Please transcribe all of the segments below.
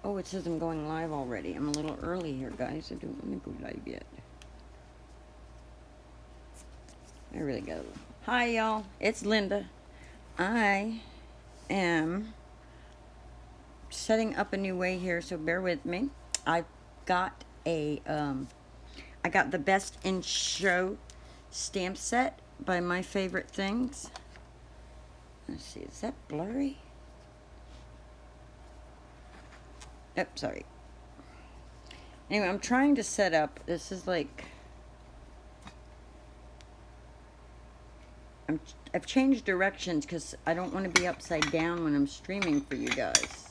Oh, it says I'm going live already. I'm a little early here, guys. I don't want to go live yet. There we go. Hi, y'all. It's Linda. I am setting up a new way here, so bear with me. I got a, I got the Best in Show stamp set by My Favorite Things. Let's see, is that blurry? Oh, sorry. Anyway, I'm trying to set up, this is like, I've changed directions because I don't want to be upside down when I'm streaming for you guys.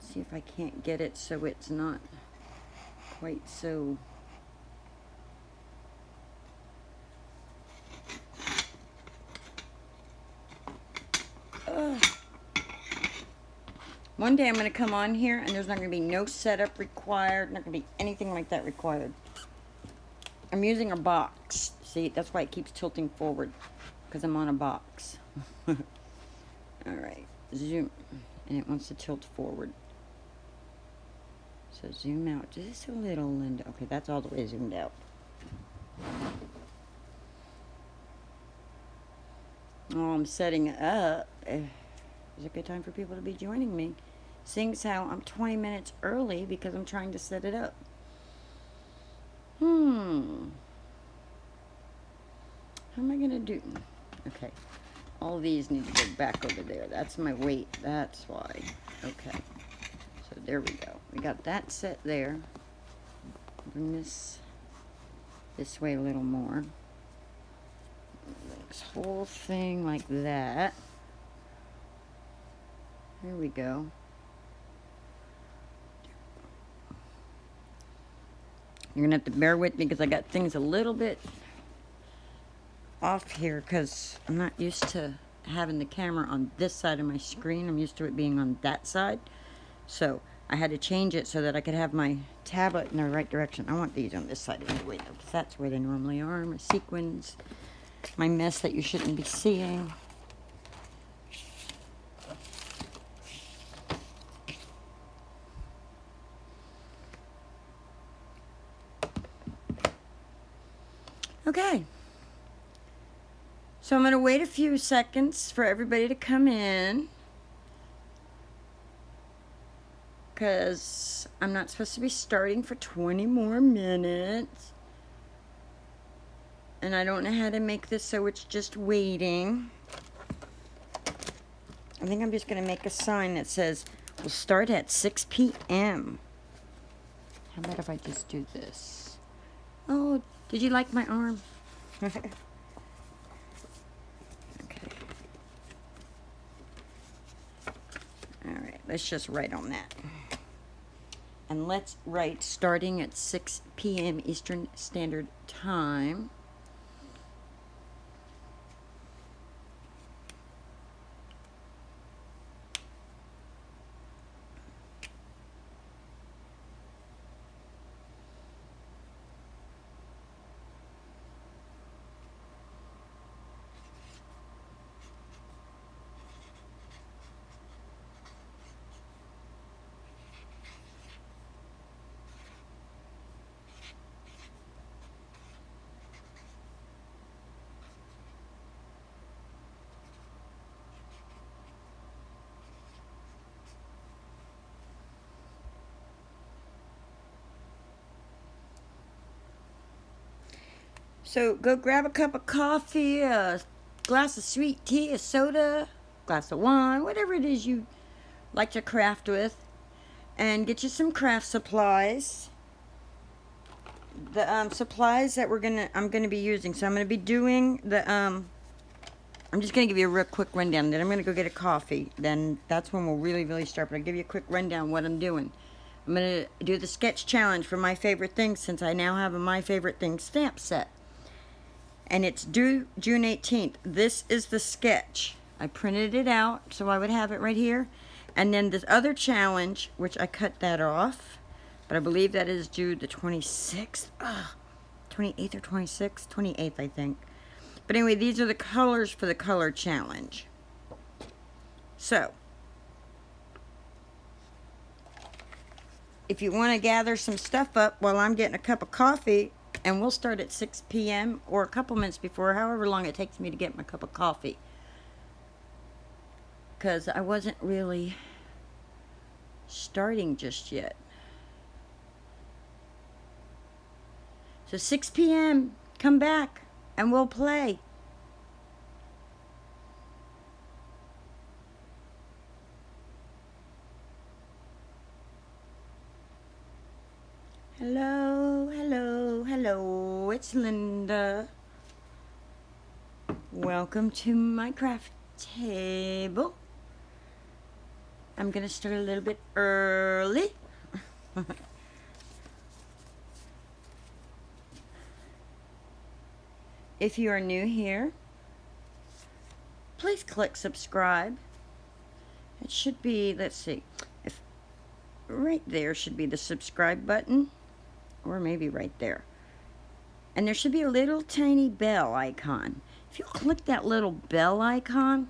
See if I can't get it so it's not quite so... One day I'm going to come on here and there's not going to be no setup required, not going to be anything like that required. I'm using a box. See, that's why it keeps tilting forward, because I'm on a box. Alright, zoom. And it wants to tilt forward. So zoom out just a little, Linda. Okay, that's all the way zoomed out. Oh, I'm setting up. It's a good time for people to be joining me. Seeing as how I'm 20 minutes early because I'm trying to set it up. How am I going to do? Okay. All these need to go back over there. That's my weight. That's why. Okay. So there we go. We got that set there. Bring this way a little more. This whole thing like that. There we go. You're going to have to bear with me because I got things a little bit off here because I'm not used to having the camera on this side of my screen. I'm used to it being on that side. So I had to change it so that I could have my tablet in the right direction. I want these on this side anyway, though, because that's where they normally are. My sequins, my mess that you shouldn't be seeing. Okay. So I'm going to wait a few seconds for everybody to come in. Because I'm not supposed to be starting for 20 more minutes. And I don't know how to make this so it's just waiting. I think I'm just going to make a sign that says, we'll start at 6 p.m. How about if I just do this? Oh, did you like my arm? Okay. Alright, let's just write on that. And let's write starting at 6 p.m. Eastern Standard Time. So go grab a cup of coffee, a glass of sweet tea, a soda, glass of wine, whatever it is you like to craft with, and get you some craft supplies. The supplies that I'm gonna be using. So I'm gonna be doing the I'm just gonna give you a real quick rundown. Then I'm gonna go get a coffee. Then that's when we'll really start. But I'll give you a quick rundown of what I'm doing. I'm gonna do the sketch challenge for My Favorite Things since I now have a My Favorite Things stamp set. And it's due June 18th. This is the sketch. I printed it out so I would have it right here. And then this other challenge, which I cut that off, but I believe that is due the 26th. 28th or 26th? 28th, I think. But anyway, these are the colors for the color challenge. So, if you want to gather some stuff up while I'm getting a cup of coffee, and we'll start at 6 p.m. or a couple minutes before, however long it takes me to get my cup of coffee. Because I wasn't really starting just yet. So 6 p.m., come back and we'll play. Hello, hello, hello, it's Linda. Welcome to my craft table. I'm gonna start a little bit early. If you are new here, please click subscribe. It should be, let's see, if right there should be the subscribe button. Or maybe right there. And there should be a little tiny bell icon. If you click that little bell icon,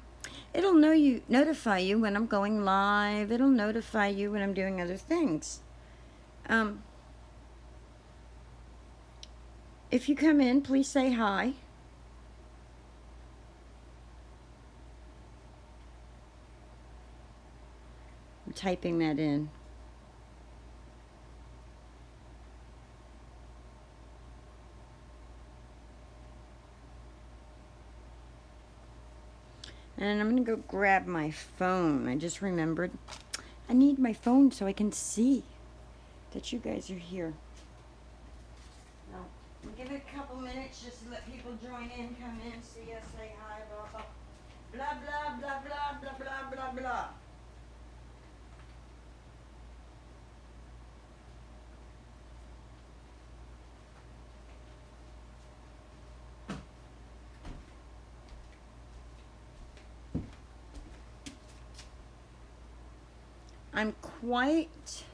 it'll notify you when I'm going live. It'll notify you when I'm doing other things. If you come in, please say hi. I'm typing that in. And I'm going to go grab my phone. I just remembered I need my phone so I can see that you guys are here. Now, we'll give it a couple minutes just to let people join in, come in, see us, say hi, blah, blah, blah, blah, blah, blah, blah, blah, blah, blah. I'm quite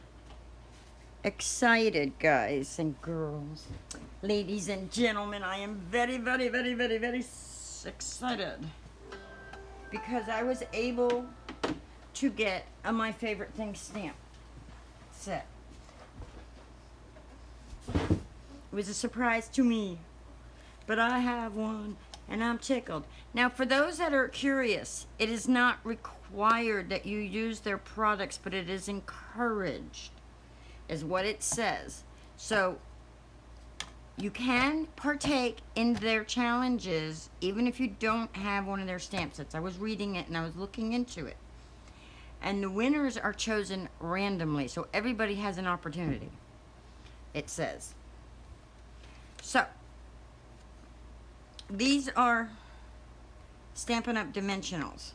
excited, guys and girls, ladies and gentlemen. I am very, very, very, very, very excited because I was able to get a My Favorite Things stamp set. It was a surprise to me, but I have one and I'm tickled. Now, for those that are curious, it is not required that you use their products, but it is encouraged, is what it says. So you can partake in their challenges even if you don't have one of their stamp sets. I was reading it and I was looking into it. And the winners are chosen randomly, so everybody has an opportunity, it says. So these are Stampin' Up! Dimensionals.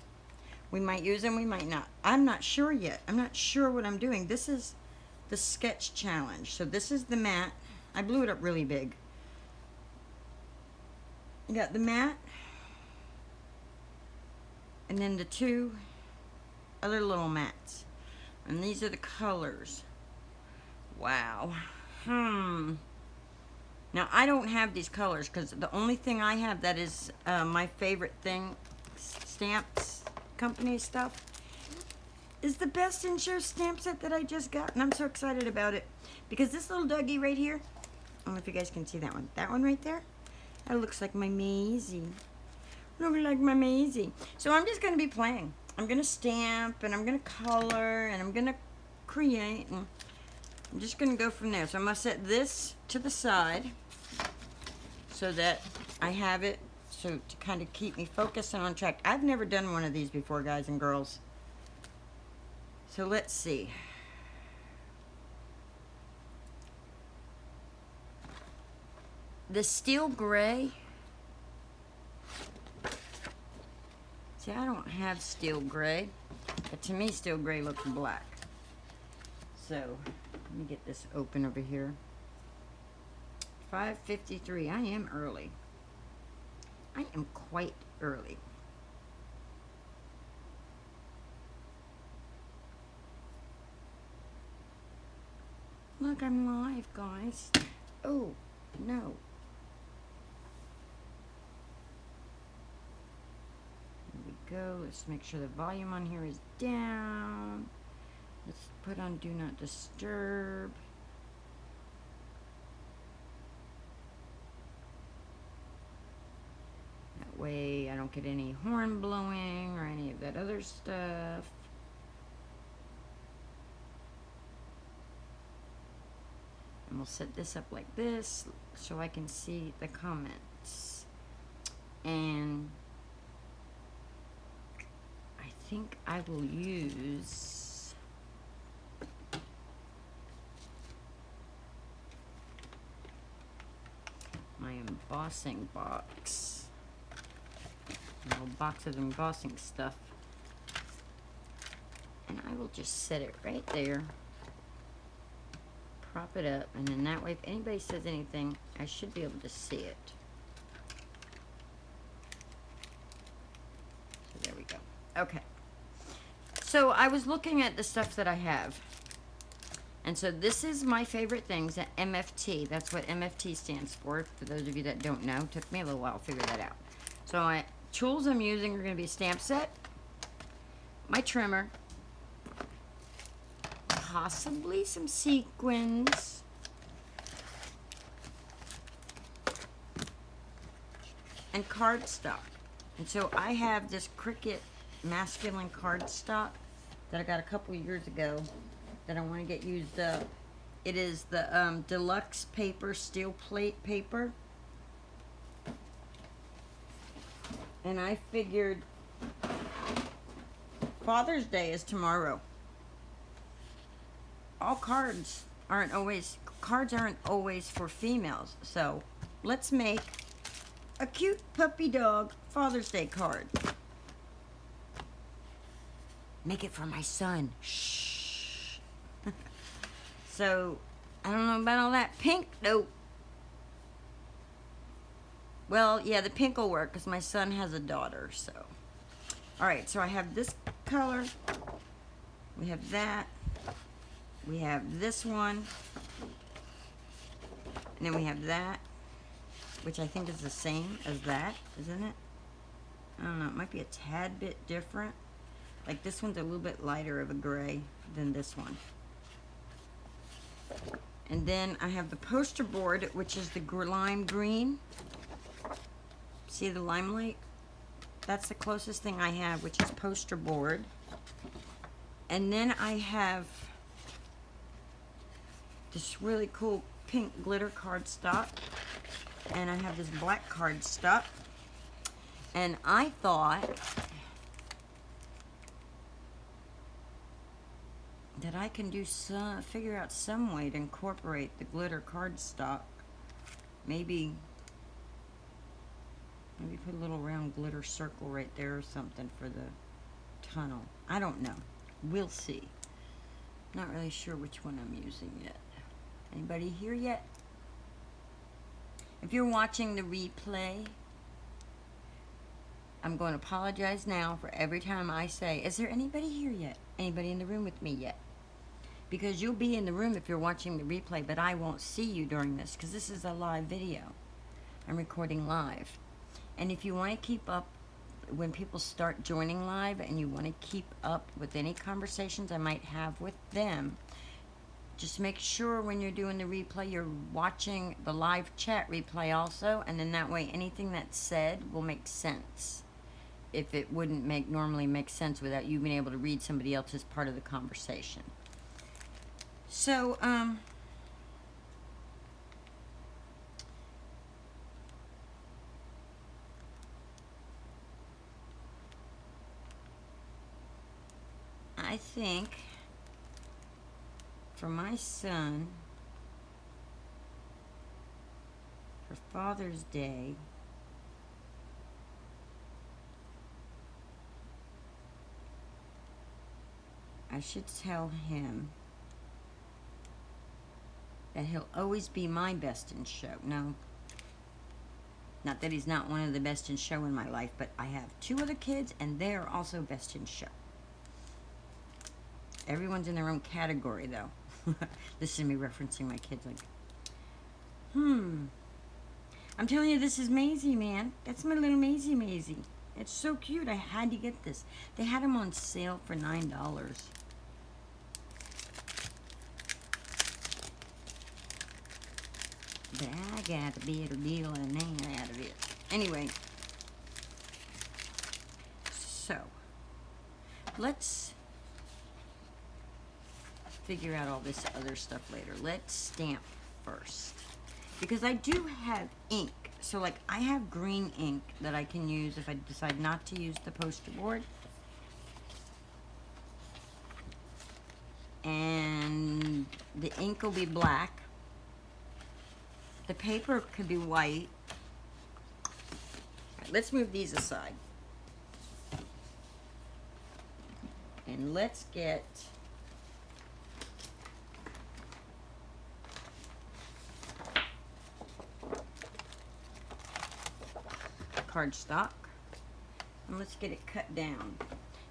We might use them, we might not. I'm not sure yet. I'm not sure what I'm doing. This is the sketch challenge. So this is the mat. I blew it up really big. You got the mat. And then the two other little mats. And these are the colors. Wow. Now, I don't have these colors because the only thing I have that is My Favorite Thing stamps company stuff is the Best in Show stamp set that I just got. And I'm so excited about it because this little doggy right here, I don't know if you guys can see that one. That one right there, that looks like my Maisie. Look like my Maisie. So I'm just going to be playing. I'm going to stamp and I'm going to color and I'm going to create. And I'm just going to go from there. So I'm going to set this to the side so that I have it to kind of keep me focused and on track. I've never done one of these before, guys and girls. So let's see. The steel gray. See, I don't have steel gray, but to me steel gray looks black. So let me get this open over here. 5:53. I am early. I am quite early. Look, I'm live, guys. Oh, no. Here we go. Let's make sure the volume on here is down. Let's put on Do Not Disturb. That way I don't get any horn blowing or any of that other stuff. And we'll set this up like this so I can see the comments. And I think I will use my embossing box. A little box of embossing stuff. And I will just set it right there. Prop it up, and then that way if anybody says anything, I should be able to see it. So there we go. Okay. So I was looking at the stuff that I have. And so this is my favorite things at MFT. That's what MFT stands for those of you that don't know. It took me a little while to figure that out. So my tools I'm using are going to be a stamp set, my trimmer, possibly some sequins, and cardstock. And so I have this Cricut masculine cardstock that I got a couple years ago that I want to get used up. It is the deluxe paper, steel plate paper. And I figured Father's Day is tomorrow. All cards aren't always for females. So let's make a cute puppy dog Father's Day card. Make it for my son. Shh. So I don't know about all that pink though. Well, yeah, the pink will work because my son has a daughter. So all right, so I have this color, we have that, we have this one, and then we have that, which I think is the same as that, isn't it? I don't know, it might be a tad bit different. Like this one's a little bit lighter of a gray than this one. And then I have the poster board, which is the lime green. See the limelight? That's the closest thing I have, which is poster board. And then I have this really cool pink glitter cardstock. And I have this black cardstock. And I thought that I can figure out some way to incorporate the glitter cardstock. Maybe put a little round glitter circle right there or something for the tunnel. I don't know. We'll see. Not really sure which one I'm using yet. Anybody here yet? If you're watching the replay, I'm going to apologize now for every time I say, is there anybody here yet? Anybody in the room with me yet? Because you'll be in the room if you're watching the replay, but I won't see you during this because this is a live video. I'm recording live. And if you want to keep up, when people start joining live and you want to keep up with any conversations I might have with them, just make sure when you're doing the replay, you're watching the live chat replay also, and then that way anything that's said will make sense. If it wouldn't normally make sense without you being able to read somebody else's part of the conversation. So, I think for my son, for Father's Day, I should tell him that he'll always be my best in show. No, not that he's not one of the best in show in my life, but I have 2 other kids and they're also best in show. Everyone's in their own category, though. Listen to me referencing my kids like, I'm telling you, this is Maisie, man. That's my little Maisie. It's so cute. I had to get this. They had them on sale for $9. But I got a better deal than that out of it. Anyway, so let's figure out all this other stuff later. Let's stamp first. Because I do have ink. So like I have green ink that I can use if I decide not to use the poster board. And the ink will be black. The paper could be white. Right, let's move these aside. And let's get cardstock. And let's get it cut down.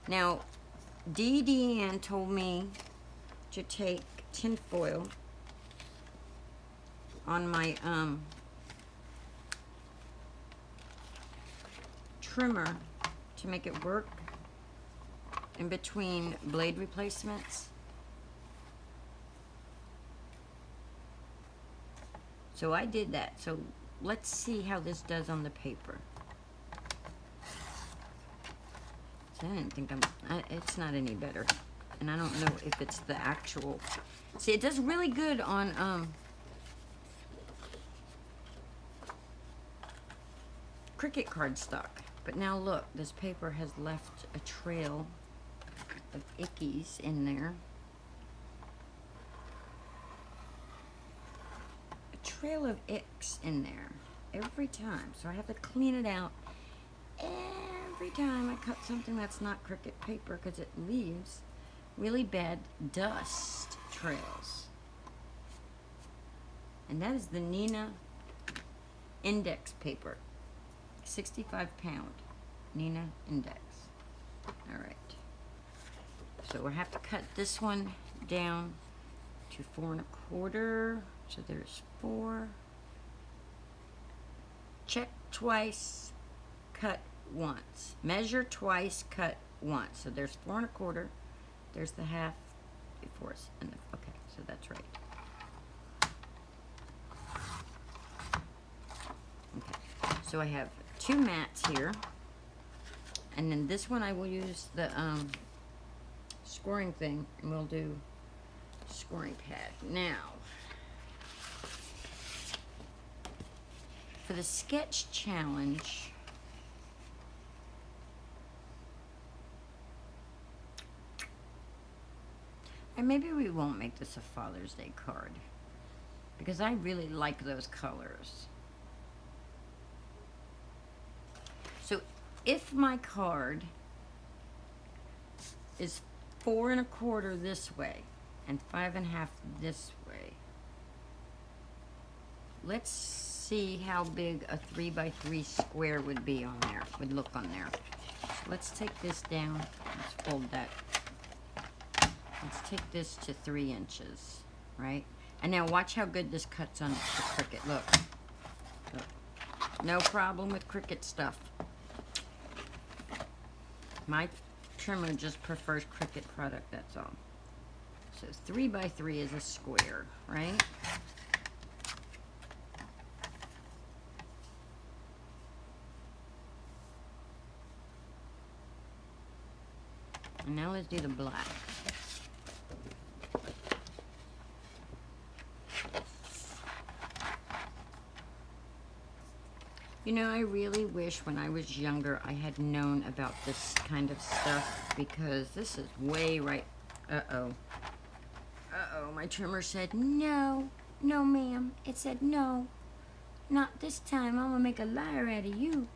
Now, Deanne told me to take tin foil on my trimmer to make it work in between blade replacements. So I did that. So let's see how this does on the paper. So I didn't think it's not any better. And I don't know if it's the actual. See, it does really good on Cricut cardstock. But now look, this paper has left a trail of ickies in there. A trail of icks in there every time. So I have to clean it out every time I cut something that's not Cricut paper because it leaves really bad dust trails. And that is the Nina Index paper. 65 pound Nina Index. Alright. So we'll have to cut this one down to 4 1/4. So there's 4. Check twice, cut once. Measure twice, cut once. So there's 4 1/4. There's the 1/2, 3/4, and the, okay, so that's right. Okay, so I have 2 mats here, and then this one I will use the scoring thing, and we'll do scoring pad. Now, for the sketch challenge, and maybe we won't make this a Father's Day card because I really like those colors. So if my card is 4 1/4 this way and 5 1/2 this way, let's see how big a 3 by 3 square would be on there, would look on there. So let's take this down. Let's fold that. Let's take this to 3 inches, right? And now watch how good this cuts on the Cricut. Look. Look. No problem with Cricut stuff. My trimmer just prefers Cricut product, that's all. So 3 by 3 is a square, right? And now let's do the black. You know, I really wish when I was younger I had known about this kind of stuff because this is way right. Uh-oh. Uh-oh, my trimmer said, no, no ma'am. It said, no, not this time. I'm gonna make a liar out of you,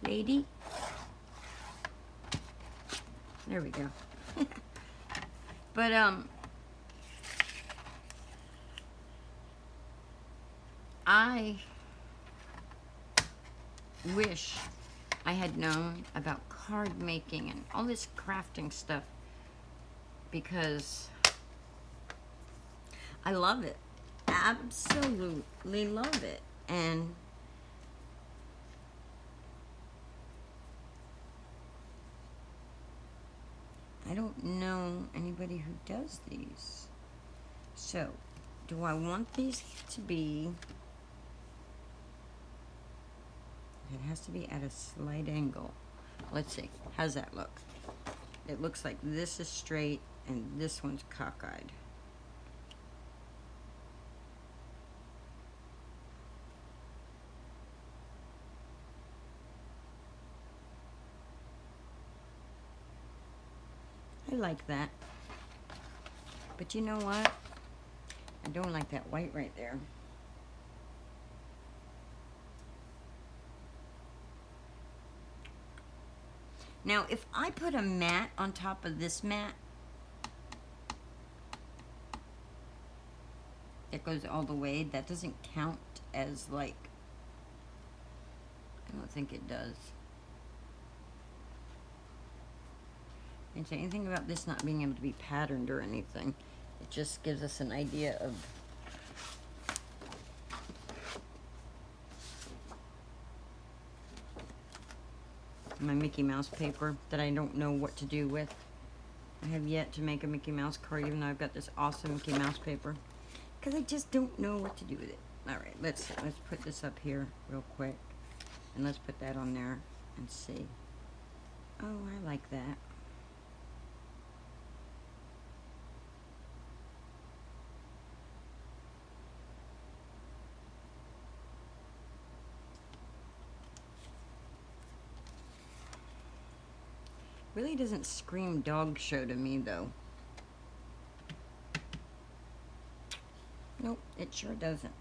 lady. There we go. But, I wish I had known about card making and all this crafting stuff because I love it. Absolutely love it. And I don't know anybody who does these. So, do I want these to be it has to be at a slight angle. Let's see. How's that look? It looks like this is straight and this one's cockeyed. I like that. But you know what? I don't like that white right there. Now, if I put a mat on top of this mat, that goes all the way, that doesn't count as like, I don't think it does. Didn't say anything about this not being able to be patterned or anything. It just gives us an idea of my Mickey Mouse paper that I don't know what to do with. I have yet to make a Mickey Mouse card, even though I've got this awesome Mickey Mouse paper, because I just don't know what to do with it. All right, let's put this up here real quick, and let's put that on there and see. Oh, I like that. Really doesn't scream dog show to me, though. Nope, it sure doesn't.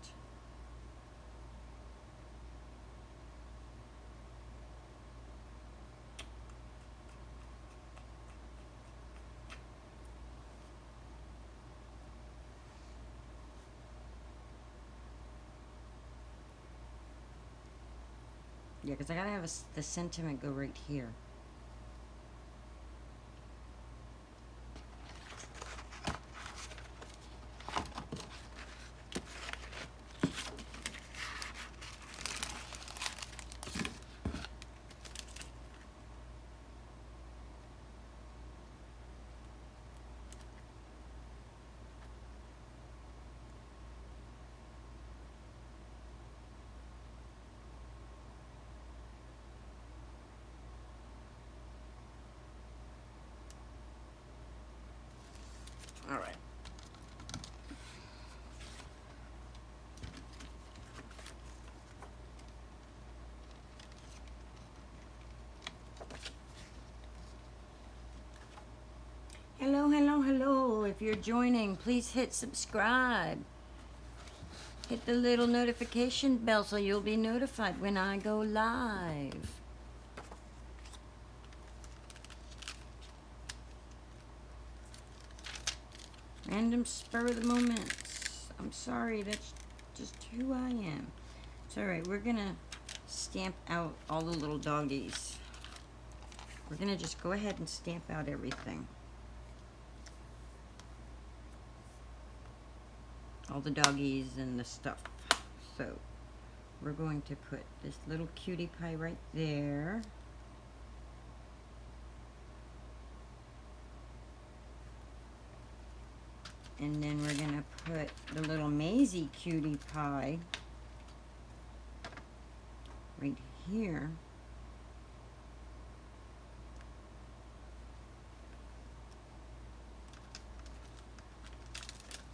Yeah, because I gotta have the sentiment go right here. All right. Hello, hello, hello. If you're joining, please hit subscribe. Hit the little notification bell so you'll be notified when I go live. Random spur of the moments. I'm sorry, that's just who I am. It's alright, we're gonna stamp out all the little doggies. We're gonna just go ahead and stamp out everything. All the doggies and the stuff. So, we're going to put this little cutie pie right there. And then we're gonna put the little Maisie cutie pie right here.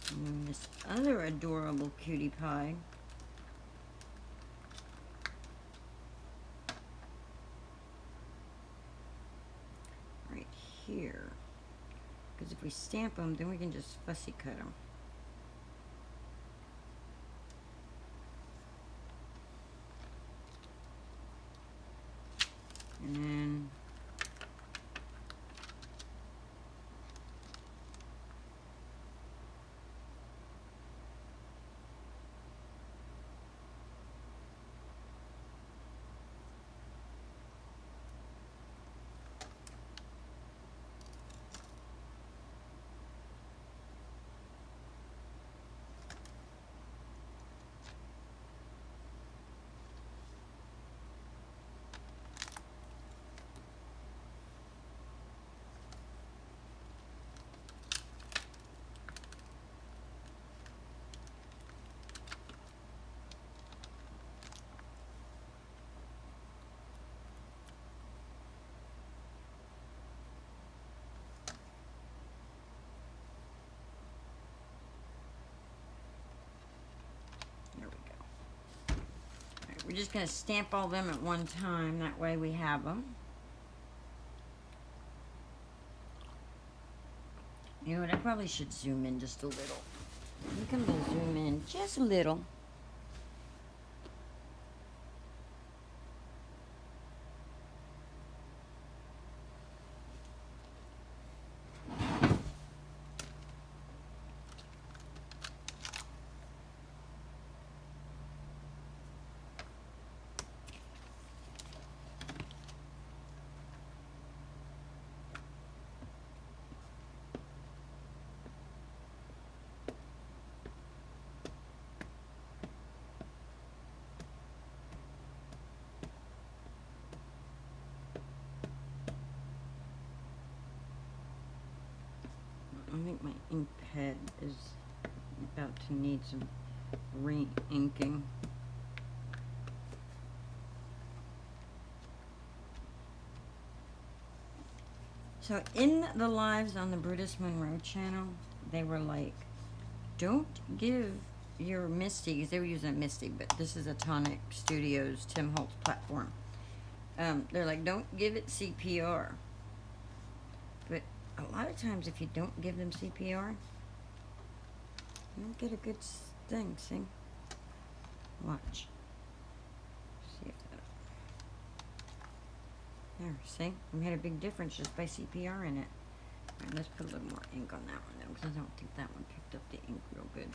And then this other adorable cutie pie right here. Because if we stamp them, then we can just fussy cut them. And then just going to stamp all them at one time. That way we have them. You know what? I probably should zoom in just a little. I think I'm going to zoom in just a little. I think my ink pad is about to need some re-inking. So in the lives on the Brutus Monroe channel, they were like, don't give your Misty, because they were using Misty, but this is a Tonic Studios Tim Holtz platform. They're like, don't give it CPR. But a lot of times if you don't give them CPR, you don't get a good thing, see? Watch. See if that... There, see? We had a big difference just by CPR in it. Alright, let's put a little more ink on that one though, because I don't think that one picked up the ink real good.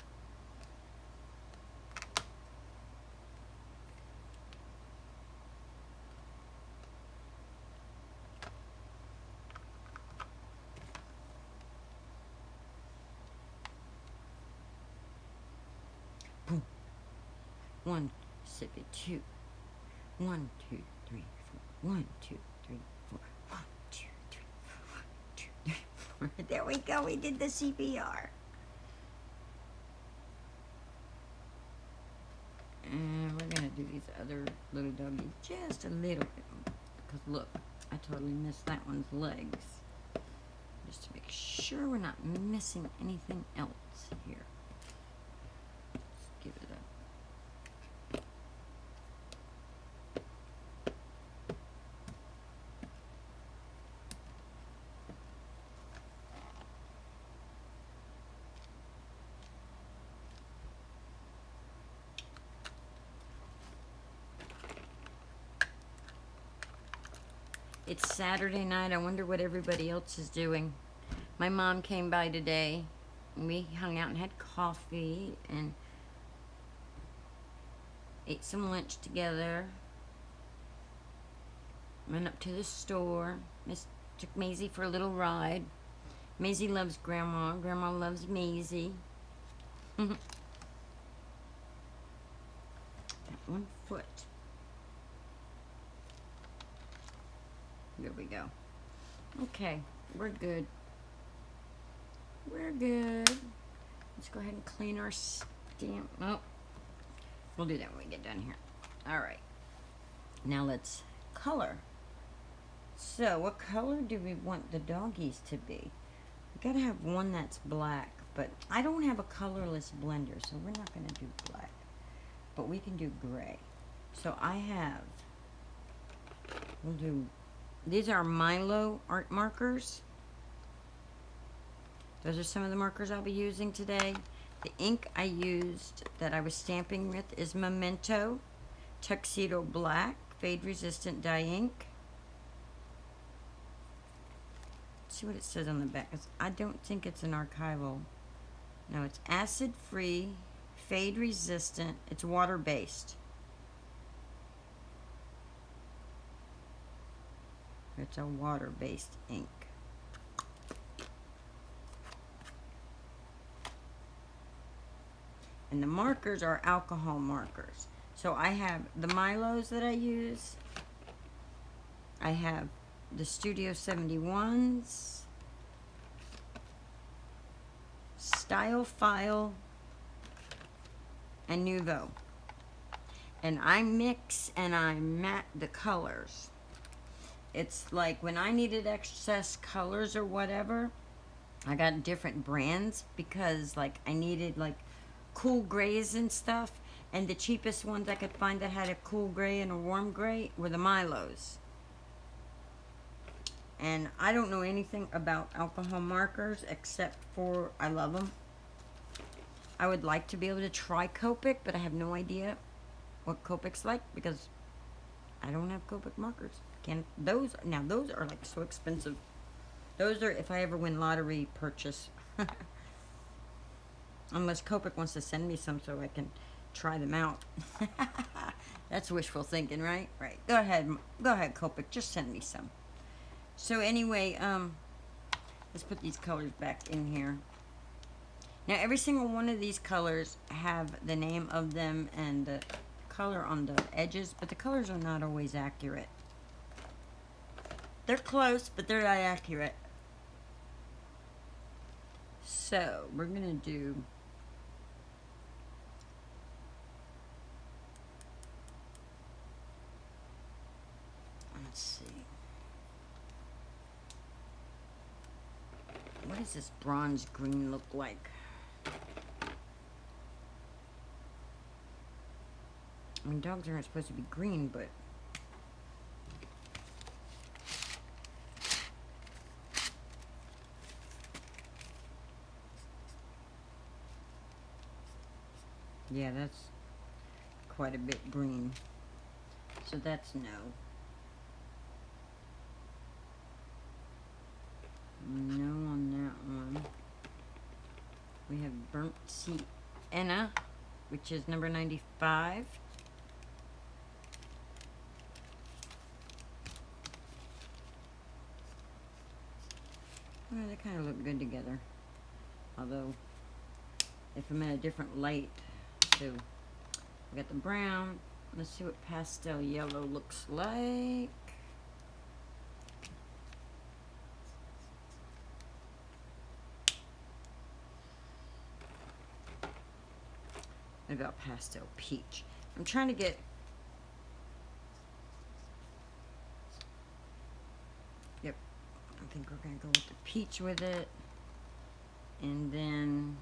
Boom. 1, sip it, 2. 1, 2, 3, 4. 1, 2, 3, 4. 1, 2, 3, 4. 1, 2, 3, 4. There we go. We did the CPR. And we're gonna do these other little doggies just a little bit. Because look, I totally missed that one's legs. Just to make sure we're not missing anything else here. Let's give it a... It's Saturday night. I wonder what everybody else is doing. My mom came by today, and we hung out and had coffee and ate some lunch together. Went up to the store. Took Maisie for a little ride. Maisie loves Grandma. Grandma loves Maisie. That one foot. There we go. Okay, we're good. We're good. Let's go ahead and clean our stamp. Oh, we'll do that when we get done here. All right. Now let's color. So, what color do we want the doggies to be? We gotta have one that's black, but I don't have a colorless blender, so we're not gonna do black. But we can do gray. So I have, we'll do, these are Milo art markers. Those are some of the markers I'll be using today. The ink I used that I was stamping with is Memento Tuxedo Black Fade Resistant Dye Ink. Let's see what it says on the back. I don't think it's an archival. No, it's acid free, fade resistant, it's water based. It's a water based ink. And the markers are alcohol markers. So I have the Milos that I use. I have the Studio 71s. Style File. And Nouveau. And I mix and I mat the colors. It's like when I needed excess colors or whatever, I got different brands because like I needed like cool grays and stuff, And the cheapest ones I could find that had a cool gray and a warm gray were the Milos. And I don't know anything about alcohol markers except for I love them. I would like to be able to try Copic, but I have no idea what Copic's like because I don't have Copic markers. Those are like so expensive. Those are if I ever win lottery purchase. Unless Copic wants to send me some so I can try them out. That's wishful thinking, right? Right. Go ahead, Copic. Just send me some. So anyway, let's put these colors back in here. Now every single one of these colors have the name of them and the color on the edges, but the colors are not always accurate. They're close, but they're not accurate. So we're gonna do let's see. What does this bronze green look like? I mean, dogs aren't supposed to be green, but yeah, that's quite a bit green. So that's no. No on that one. We have Burnt Sienna, which is number 95. Well, they kind of look good together. Although, if I'm in a different light, so we got the brown. Let's see what pastel yellow looks like. What about pastel peach? I'm trying to get. Yep, I think we're gonna go with the peach with it, and then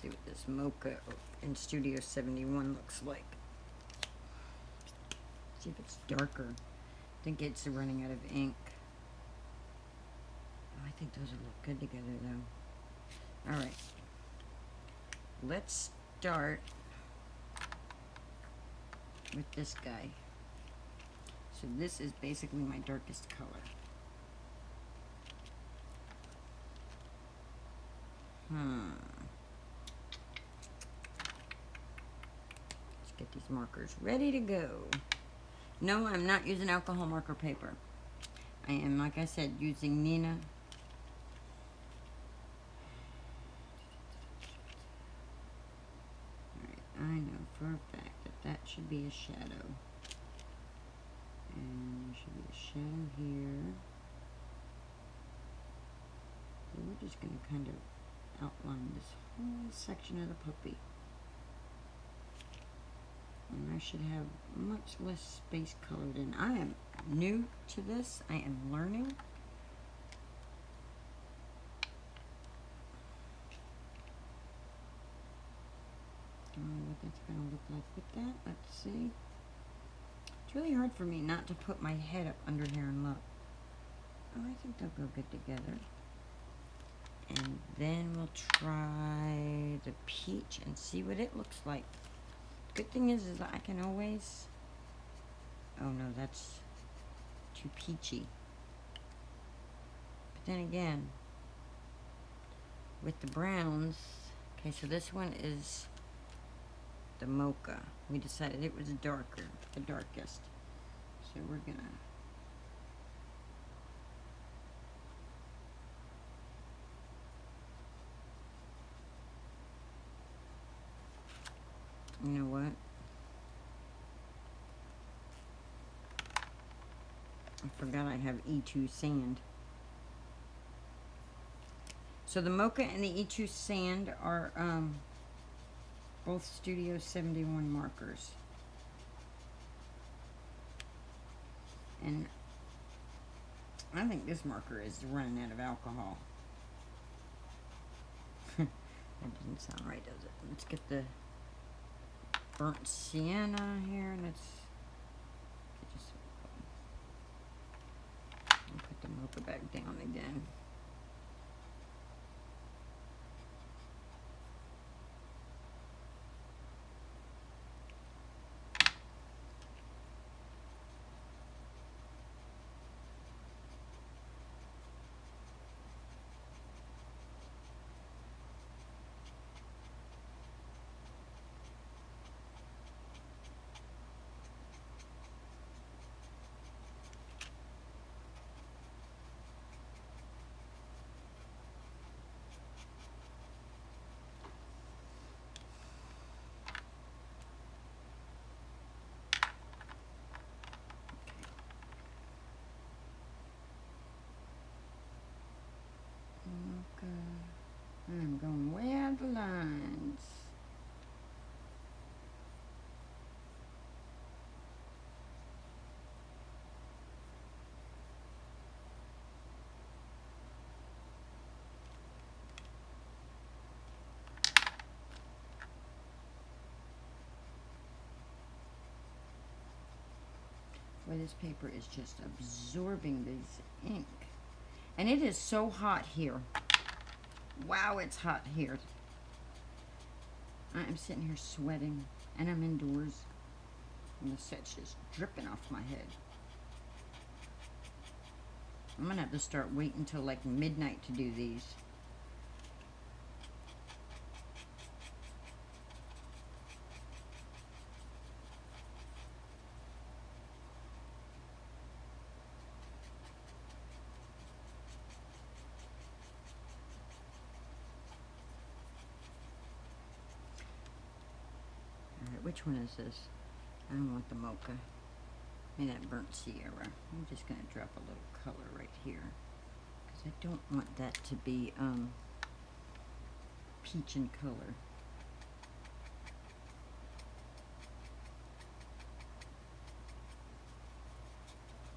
see what this mocha in Studio 71 looks like. See if it's darker. I think it's running out of ink. Oh, I think those will look good together though. Alright. Let's start with this guy. So this is basically my darkest color. Let's get these markers ready to go. No, I'm not using alcohol marker paper. I am, like I said, using Nina. Alright, I know for a fact that that should be a shadow. And there should be a shadow here. So we're just going to kind of outline this whole section of the puppy. And I should have much less space colored in. I am new to this. I am learning. I don't know what that's going to look like with that. Let's see. It's really hard for me not to put my head up under here and look. Oh, I think they'll go good together. And then we'll try the peach and see what it looks like. Good thing is I can always, oh no, that's too peachy. But then again, with the browns, okay, so this one is the mocha. We decided it was darker, the darkest. So we're gonna, you know what? I forgot I have E2 sand. So the mocha and the E2 sand are both Studio 71 markers. And I think this marker is running out of alcohol. That doesn't sound right, does it? Let's get the burnt sienna here. Let's just put the mocha back down again. I'm going way out of the lines. Boy, this paper is just absorbing this ink. And it is so hot here. Wow, it's hot here. I'm sitting here sweating, and I'm indoors, and the sweat's just dripping off my head. I'm gonna have to start waiting until like midnight to do these. Which one is this? I don't want the mocha. I mean that burnt Sierra. I'm just going to drop a little color right here. Because I don't want that to be peach in color.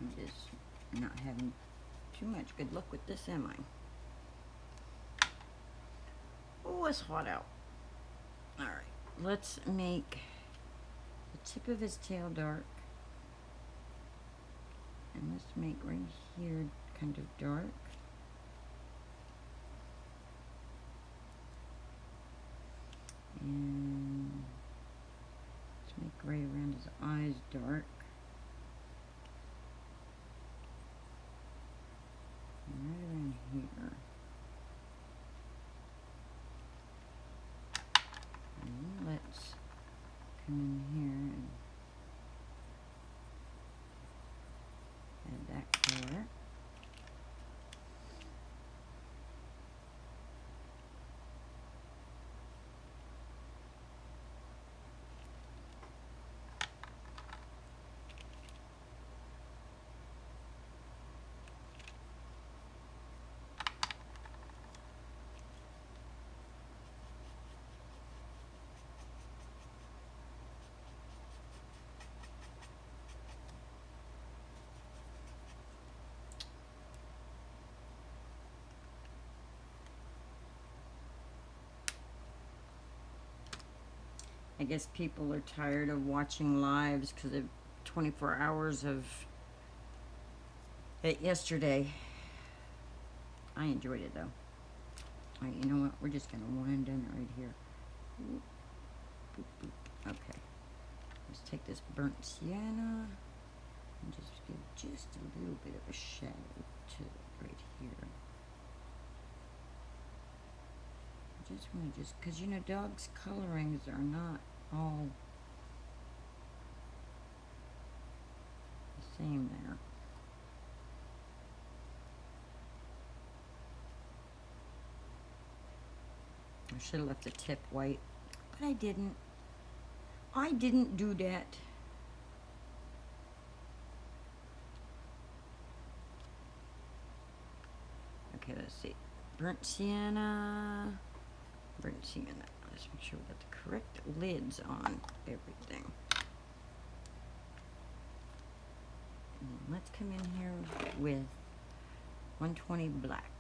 I'm just not having too much good luck with this, am I? Oh, it's hot out. Alright, let's make the tip of his tail dark. And let's make right here kind of dark. And let's make right around his eyes dark. And right around here. And let's come in here and add that color. I guess people are tired of watching lives because of 24 hours of it yesterday. I enjoyed it though. Alright, you know what? We're just going to wind in right here. Boop, boop, boop. Okay. Let's take this burnt sienna and just give just a little bit of a shadow to it right here. I just want to because you know, dogs' colorings are not all the same there. I should have left the tip white, but I didn't. I didn't do that. Okay, let's see. Burnt sienna. Burnt sienna. Let's make sure we got the correct lids on everything. And let's come in here with 120 black.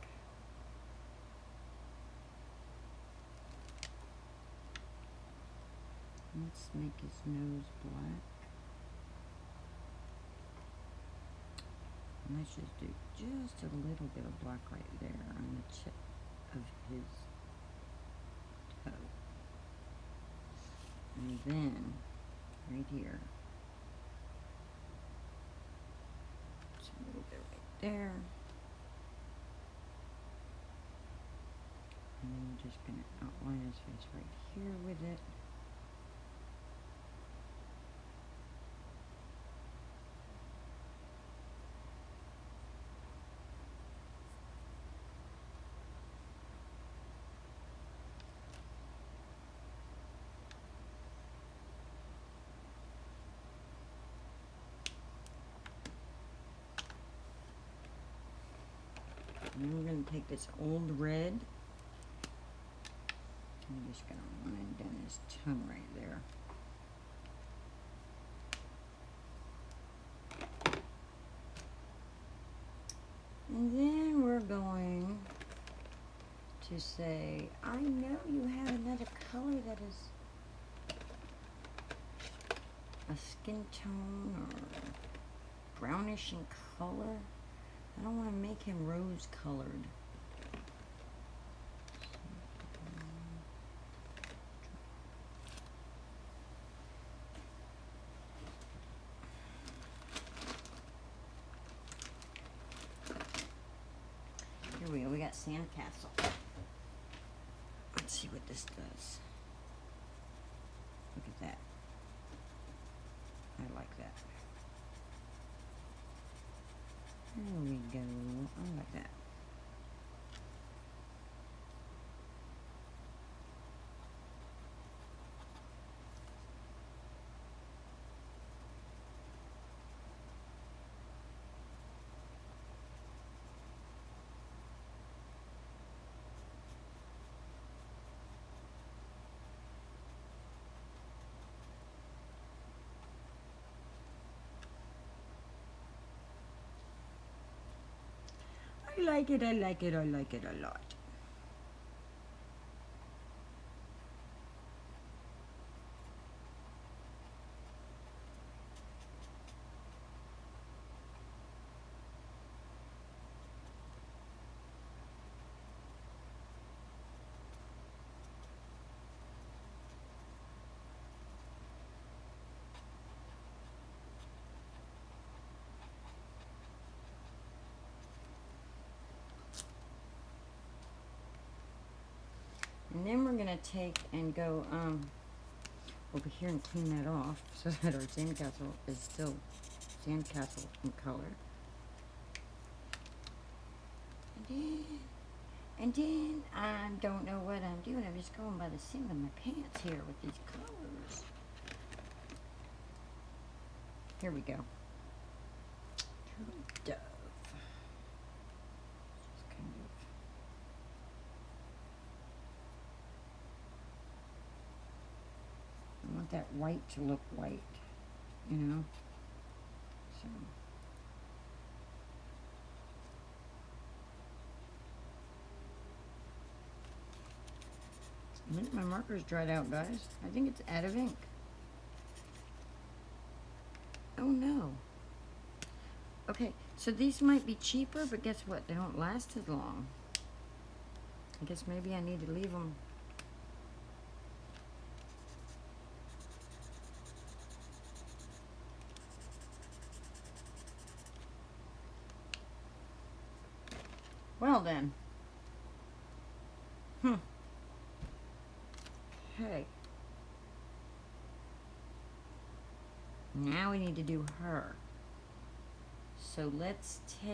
Let's make his nose black. And let's just do just a little bit of black right there on the tip of his toe. And then, right here, just a little bit right there. And then we're just going to outline his face right here with it. And then we're going to take this old red. I'm just going to line down his tongue right there. And then we're going to say, I know you have another color that is a skin tone or brownish in color. I don't want to make him rose colored. Here we go, we got Sandcastle. Let's see what this does. Look at that. I like that. There we go. I like that. I like it, I like it, I like it a lot. And then we're gonna take and go over here and clean that off so that our sandcastle is still sandcastle in color. And then I don't know what I'm doing. I'm just going by the seam of my pants here with these colors. Here we go. Turtle dove. Just kind of. I want that white to look white, you know? So. I think my marker's dried out, guys. I think it's out of ink. Oh no. Okay, so these might be cheaper, but guess what? They don't last as long. I guess maybe I need to leave them. Well then. Okay. Now we need to do her. So let's take...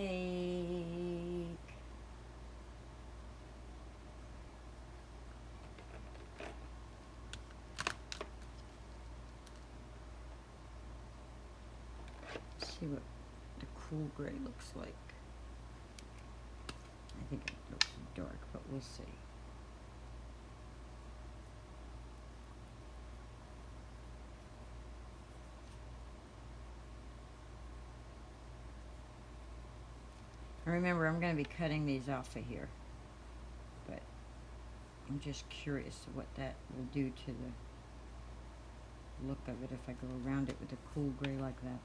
see what the cool gray looks like. I think it looks dark, but we'll see. Remember, I'm going to be cutting these off of here. But I'm just curious what that will do to the look of it if I go around it with a cool gray like that.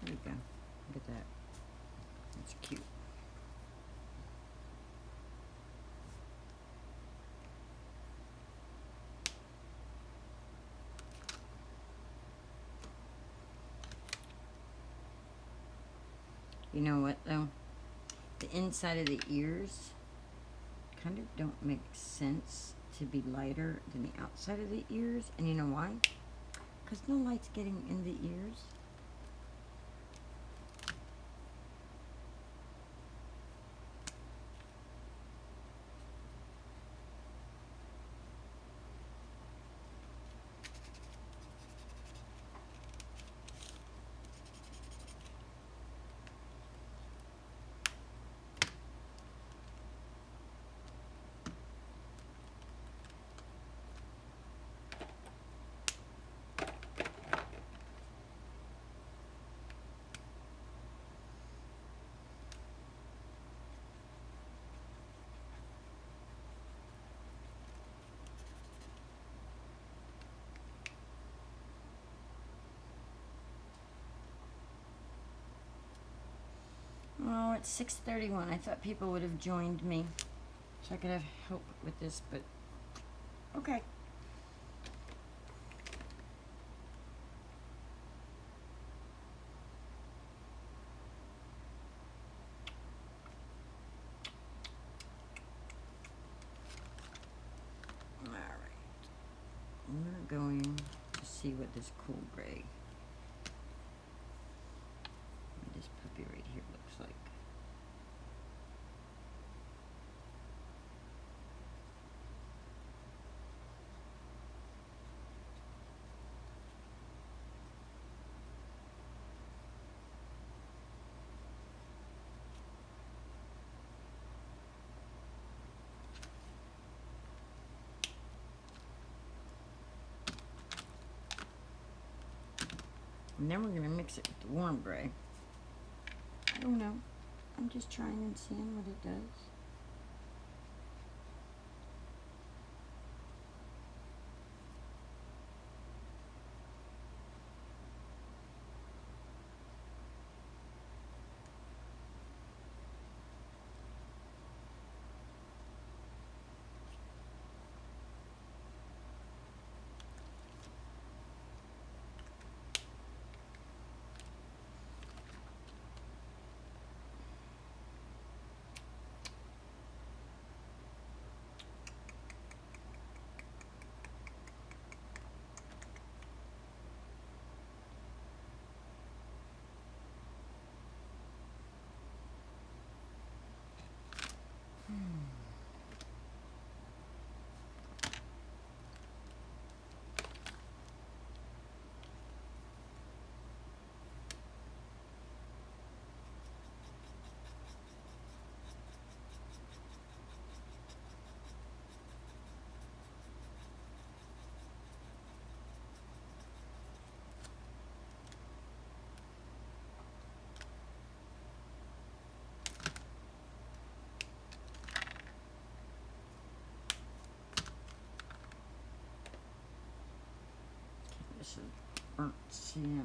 There we go. Look at that. That's cute. You know what though? The inside of the ears kind of don't make sense to be lighter than the outside of the ears. And you know why? Because no light's getting in the ears. Oh, it's 6:31. I thought people would have joined me so I could have help with this, but okay. All right. We're going to see what this cool gray, this puppy right here looks like. And then we're going to mix it with the warm gray. I don't know. I'm just trying and seeing what it does. This is burnt sienna.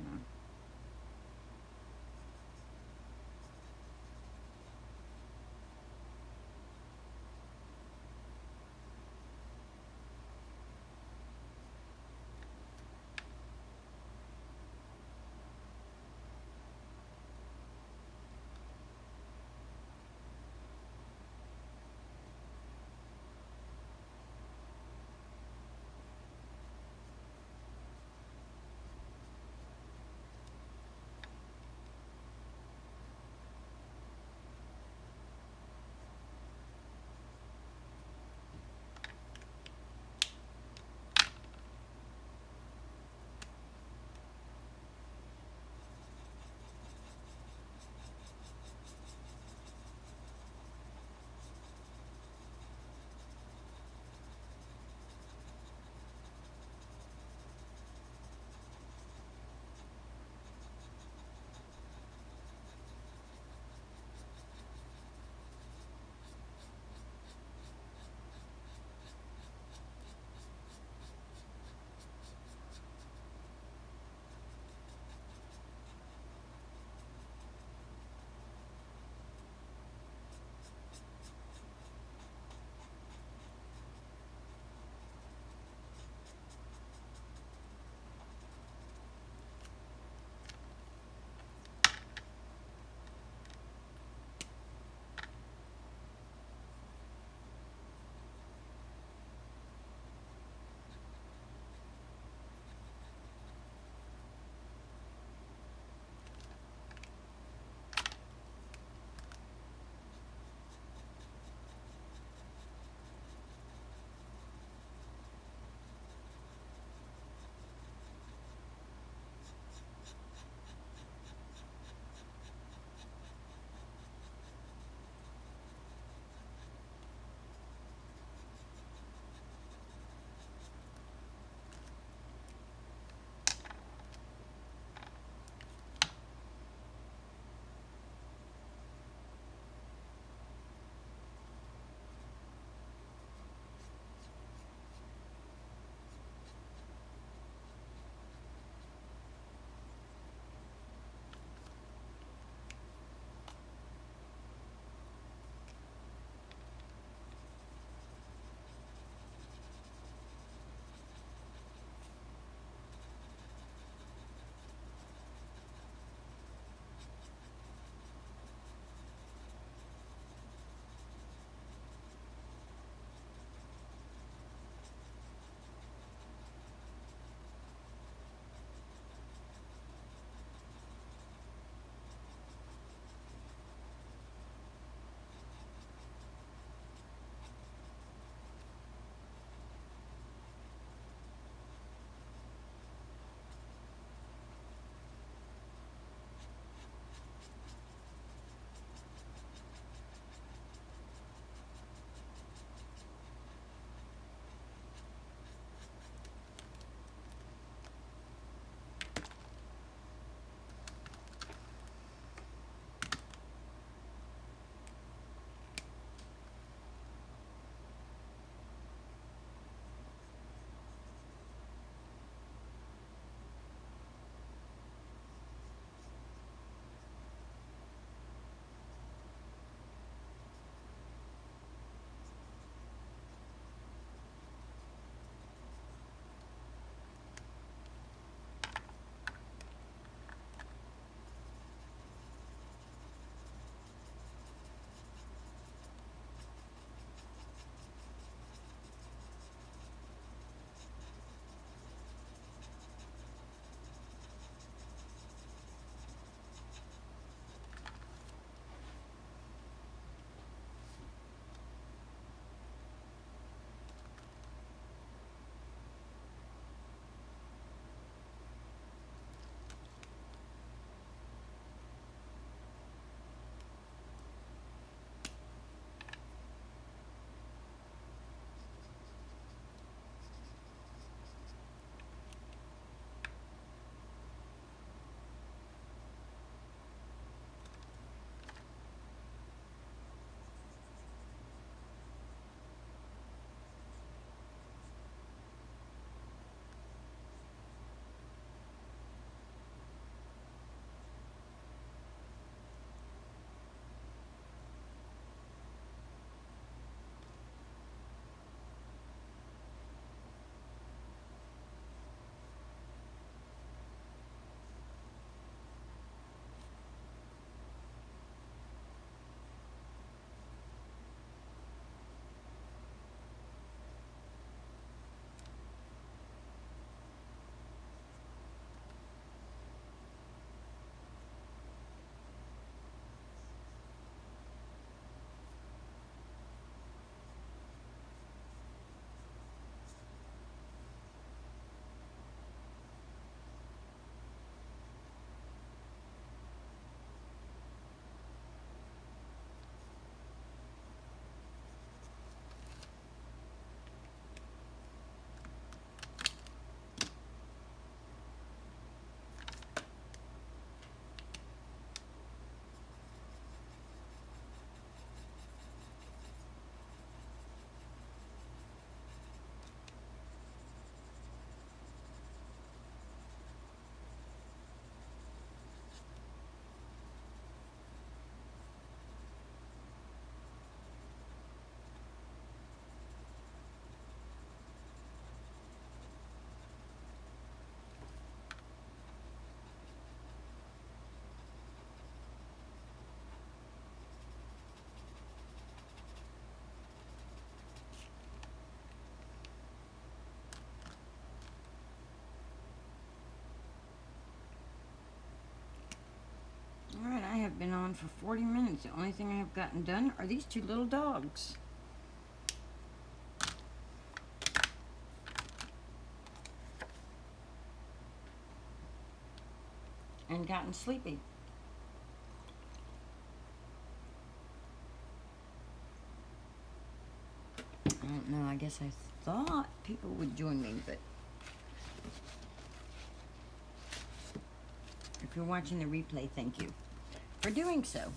for 40 minutes. The only thing I have gotten done are these two little dogs. And gotten sleepy. I don't know, I guess I thought people would join me, but if you're watching the replay, thank you for doing so.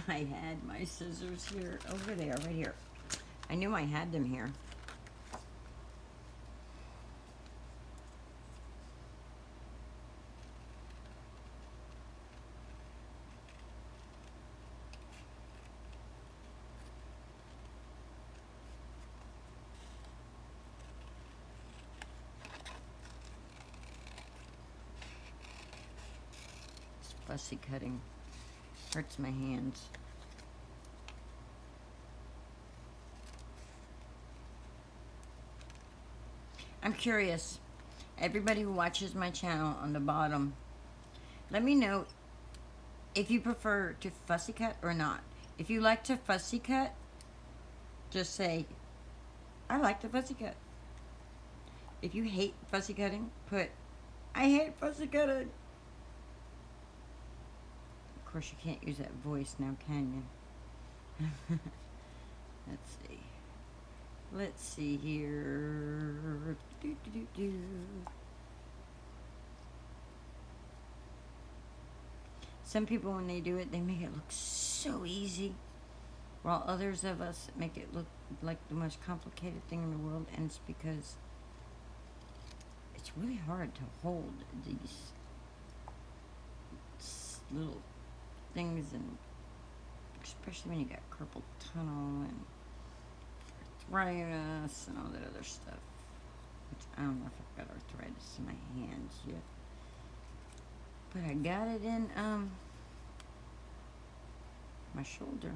I had my scissors here, over there, right here. I knew I had them here. This fussy cutting hurts my hands. I'm curious, everybody who watches my channel on the bottom, let me know if you prefer to fussy cut or not. If you like to fussy cut, just say, I like to fussy cut. If you hate fussy cutting, put, I hate fussy cutting. Of course, you can't use that voice now, can you? Let's see. Let's see here. Some people, when they do it, they make it look so easy, while others of us make it look like the most complicated thing in the world, and it's because it's really hard to hold these little things, and especially when you got carpal tunnel and arthritis and all that other stuff, which I don't know if I've got arthritis in my hands yet, but I got it in my shoulder.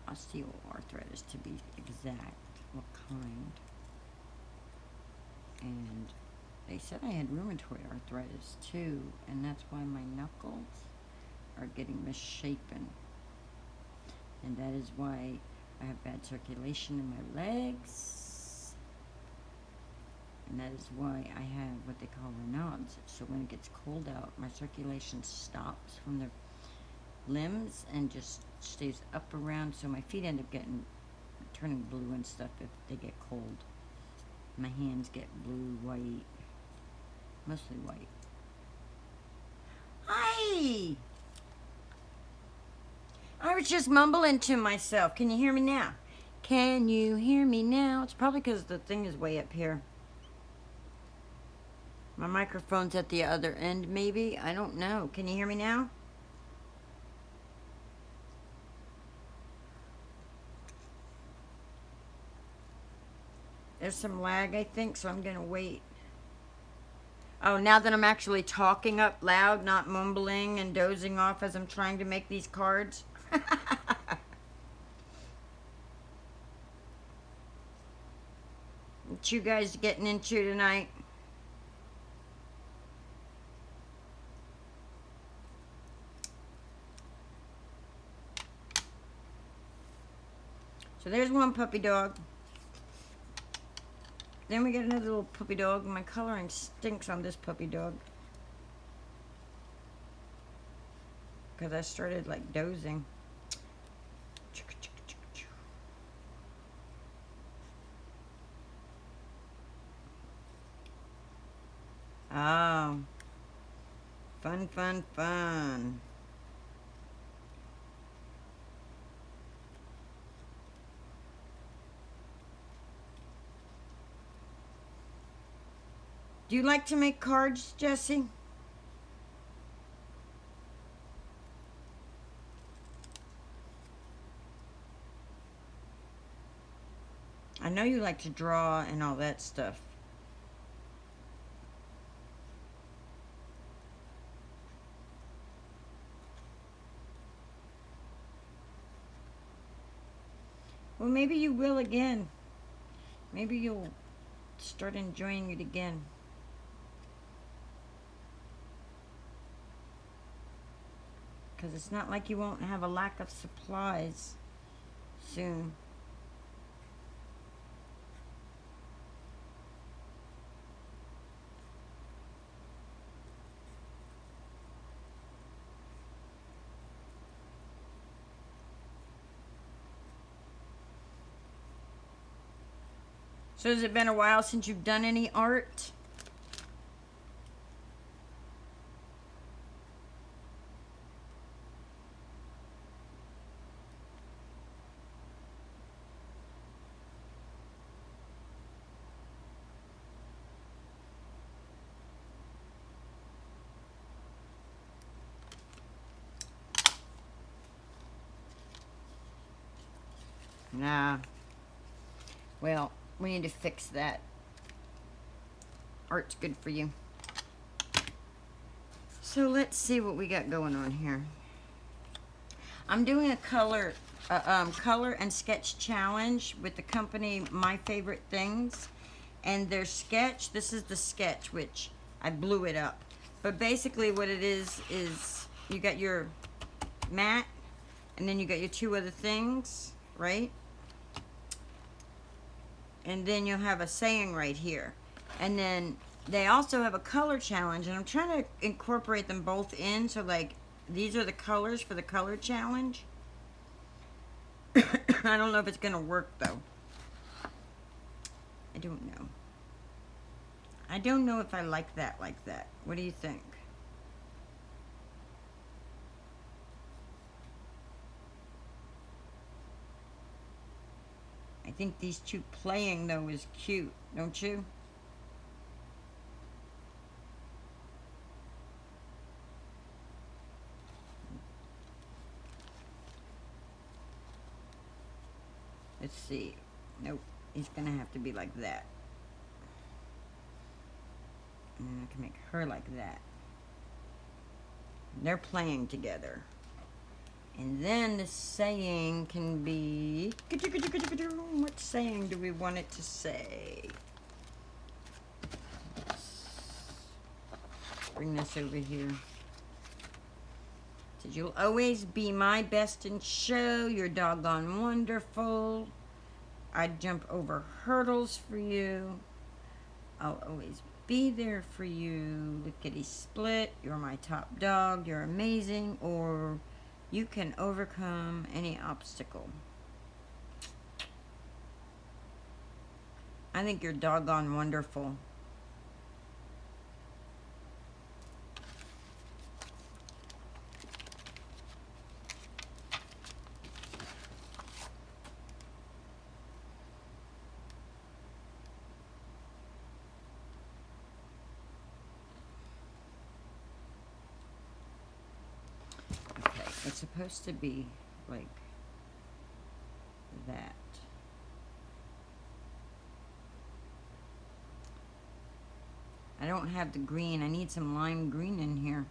Osteoarthritis, to be exact. What kind? And they said I had rheumatoid arthritis too, and that's why my knuckles are getting misshapen, and that is why I have bad circulation in my legs, and that is why I have what they call Raynaud's. So when it gets cold out, my circulation stops from the limbs and just stays up around, so my feet end up turning blue and stuff if they get cold. My hands get blue, white, mostly white. Hi! I was just mumbling to myself. Can you hear me now? Can you hear me now? It's probably because the thing is way up here. My microphone's at the other end, maybe. I don't know. Can you hear me now? There's some lag, I think, so I'm going to wait. Oh, now that I'm actually talking up loud, not mumbling and dozing off as I'm trying to make these cards. What you guys getting into tonight? So there's one puppy dog. Then we get another little puppy dog. My coloring stinks on this puppy dog, because I started like dozing. Oh, fun, fun, fun. Do you like to make cards, Jessie? I know you like to draw and all that stuff. Well, maybe you will again. Maybe you'll start enjoying it again. Because it's not like you won't have a lack of supplies soon. So has it been a while since you've done any art? Nah. Well, we need to fix that. Art's good for you. So let's see what we got going on here. I'm doing a color and sketch challenge with the company My Favorite Things, and their sketch. This is the sketch, which I blew it up. But basically, what it is you got your mat, and then you got your two other things, right? And then you'll have a saying right here, and then they also have a color challenge, and I'm trying to incorporate them both in. So like, these are the colors for the color challenge. I don't know if it's gonna work though. I don't know. I don't know if I like that like that. What do you think? I think these two playing though is cute, don't you? Let's see. Nope. He's gonna have to be like that. And then I can make her like that. And they're playing together. And then the saying can be... What saying do we want it to say? Let's bring this over here. It says, you'll always be my best in show. You're doggone wonderful. I'd jump over hurdles for you. I'll always be there for you. Lickety split. You're my top dog. You're amazing. Or you can overcome any obstacle. I think you're doggone wonderful. It's supposed to be like that. I don't have the green. I need some lime green in here.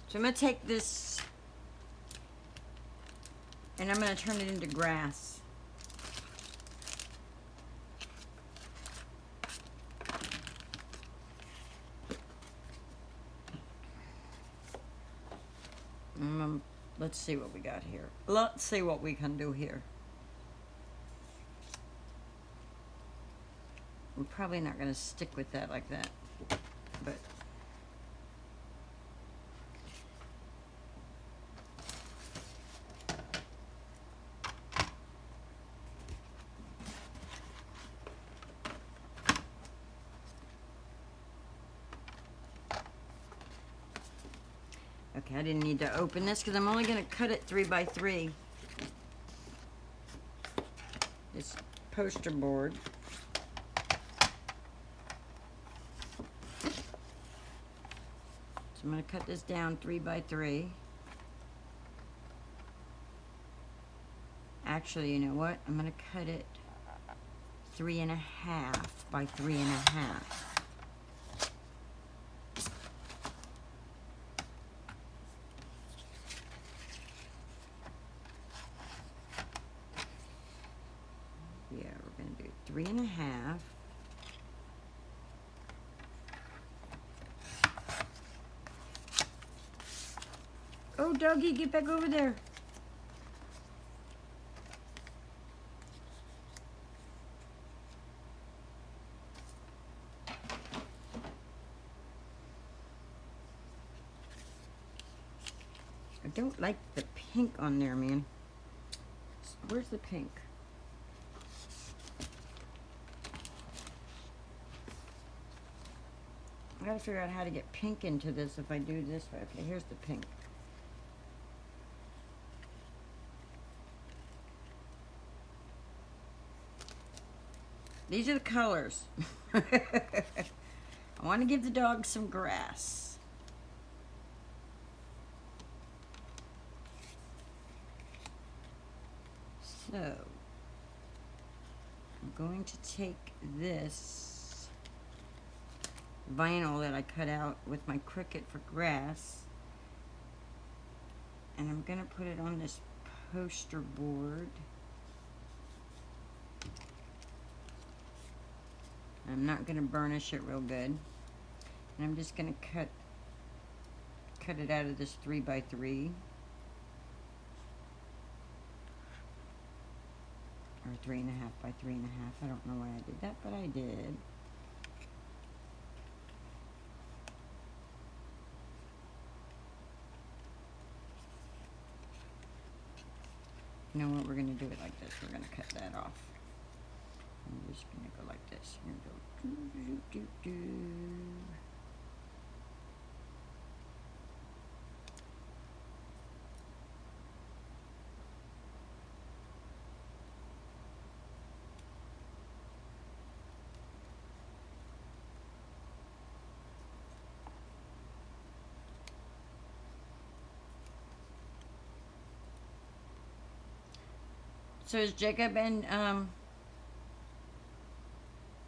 So I'm going to take this and I'm going to turn it into grass. Let's see what we got here. Let's see what we can do here. I'm probably not going to stick with that like that, but Okay, I didn't need to open this because I'm only going to cut it 3 by 3. This poster board. So I'm going to cut this down 3 by 3. Actually, you know what? I'm going to cut it 3.5 by 3.5. Yeah, we're going to do 3.5. Oh, doggy, get back over there. I don't like the pink on there, man. Where's the pink? I gotta figure out how to get pink into this if I do this way. Okay, here's the pink. These are the colors. I want to give the dog some grass. So, I'm going to take this vinyl that I cut out with my Cricut for grass, and I'm going to put it on this poster board. I'm not going to burnish it real good. And I'm just going to cut it out of this 3 by 3. Or 3.5 by 3.5. I don't know why I did that, but I did. You know what? We're going to do it like this. We're going to cut that off. I'm just going to go like this. Here we go. Doo, doo, doo, doo. So is Jacob and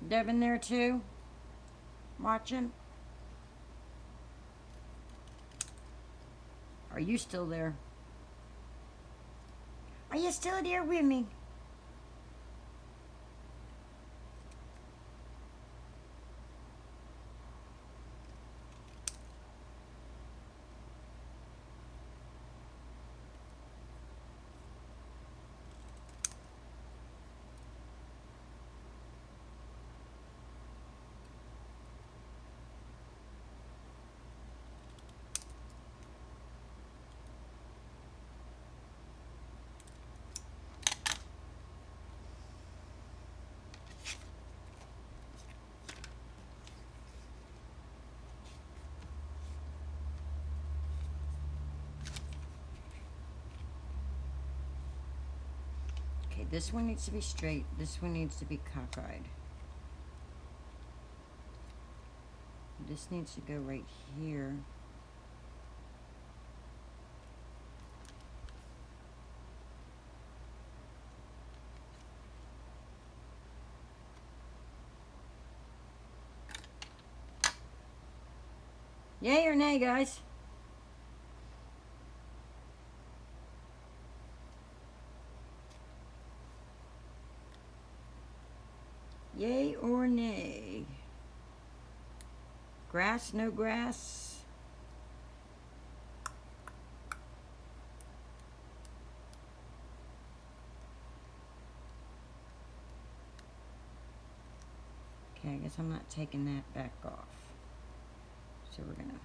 Devin there too? Watching? Are you still there? Are you still there with me? Okay, this one needs to be straight. This one needs to be cockeyed. This needs to go right here. Yay or nay, guys? Yay or nay? Grass, no grass? Okay, I guess I'm not taking that back off. So we're gonna...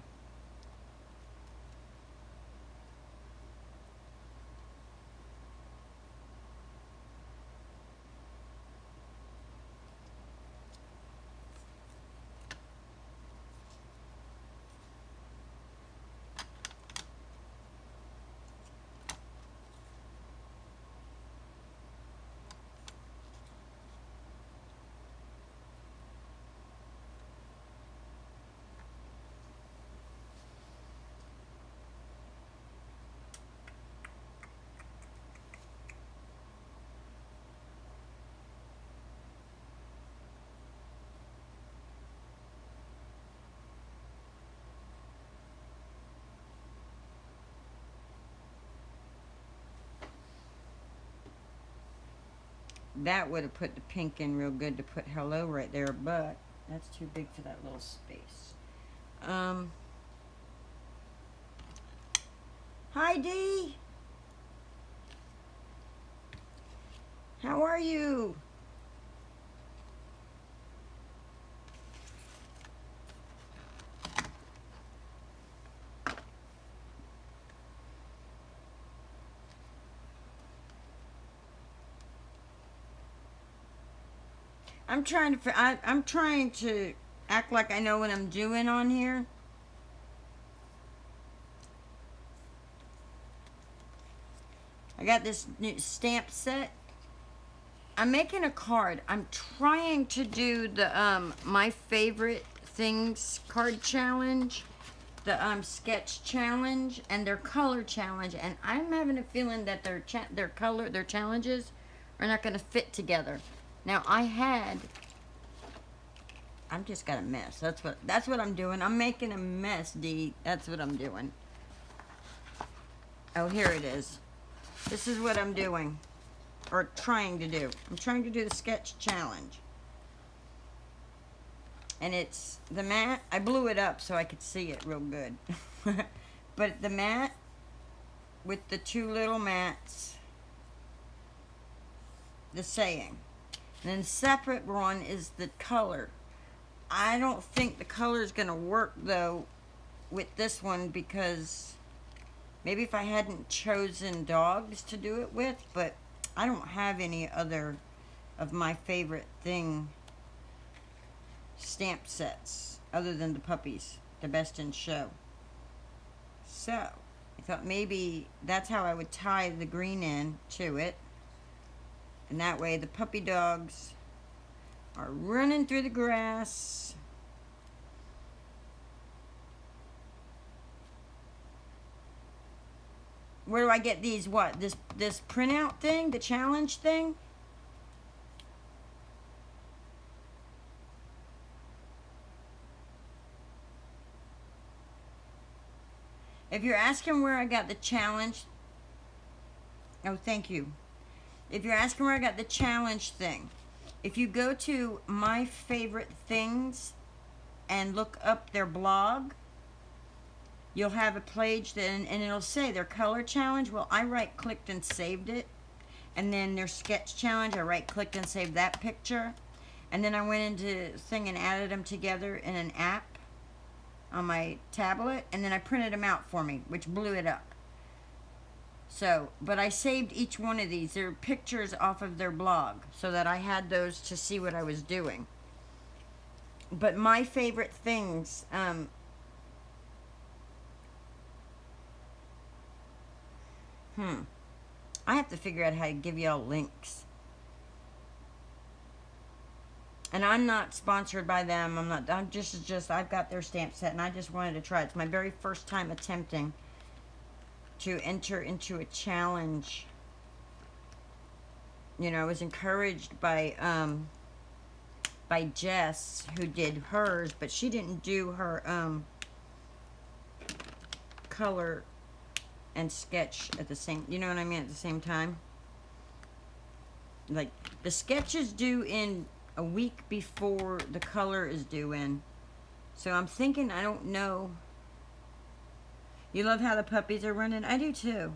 that would have put the pink in real good to put hello right there, but that's too big for that little space. Hi, Dee. How are you? I'm trying to. I'm trying to act like I know what I'm doing on here. I got this new stamp set. I'm making a card. I'm trying to do the my favorite things card challenge, the sketch challenge, and their color challenge. And I'm having a feeling that their challenges are not going to fit together. Now I'm just got a mess. That's what I'm doing. I'm making a mess, Dee. That's what I'm doing. Oh, here it is. This is what I'm doing, or trying to do. I'm trying to do the sketch challenge. And it's the mat. I blew it up so I could see it real good. But the mat with the two little mats, the saying. And then separate one is the color. I don't think the color is going to work, though, with this one, because maybe if I hadn't chosen dogs to do it with, but I don't have any other of my favorite thing stamp sets other than the puppies, the best in show. So I thought maybe that's how I would tie the green in to it, and that way the puppy dogs are running through the grass. Where do I get these? What? This printout thing? The challenge thing? If you're asking where I got the challenge... Oh, thank you. If you're asking where I got the challenge thing, if you go to My Favorite Things and look up their blog, you'll have a page that, and it'll say their color challenge. Well, I right-clicked and saved it. And then their sketch challenge, I right-clicked and saved that picture. And then I went into thing and added them together in an app on my tablet. And then I printed them out for me, which blew it up. So, but I saved each one of these. They're pictures off of their blog, so that I had those to see what I was doing. But My Favorite Things, I have to figure out how to give y'all links. And I'm not sponsored by them. I'm just I've got their stamp set, and I just wanted to try it. It's my very first time attempting to enter into a challenge. You know, I was encouraged by Jess, who did hers, but she didn't do her color and sketch at the same, you know what I mean, at the same time. Like, the sketch is due in a week before the color is due in. So I'm thinking, I don't know. You love how the puppies are running? I do too.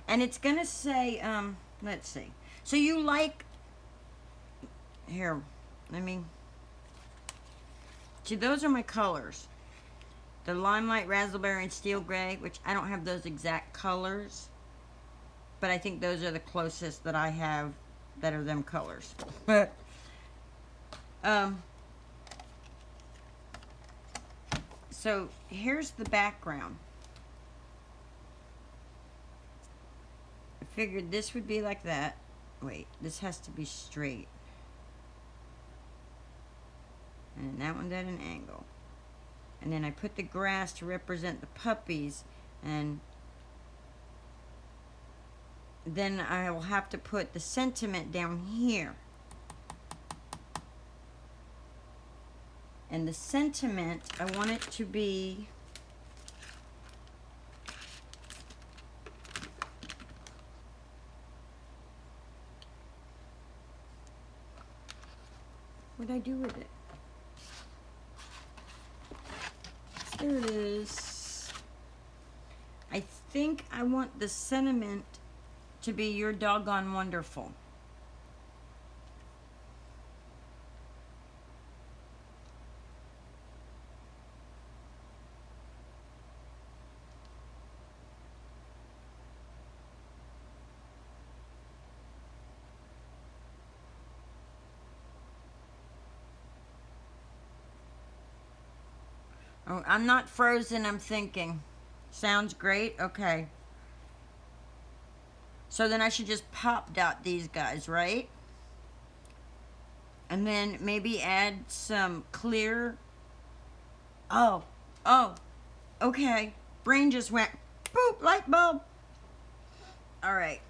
And it's gonna say, let's see. So you like, here, see, those are my colors. The Limelight, Raspberry, and Steel Gray, which I don't have those exact colors, but I think those are the closest that I have that are them colors. So here's the background. I figured this would be like that. Wait, this has to be straight. And that one's at an angle. And then I put the grass to represent the puppies, and then I will have to put the sentiment down here. And the sentiment, I want it to be What did I do with it? There it is. I think I want the sentiment to be "You're doggone wonderful." Oh, I'm not frozen, I'm thinking. Sounds great? Okay. So then I should just pop dot these guys, right? And then maybe add some clear. Oh, okay. Brain just went, boop, light bulb. All right.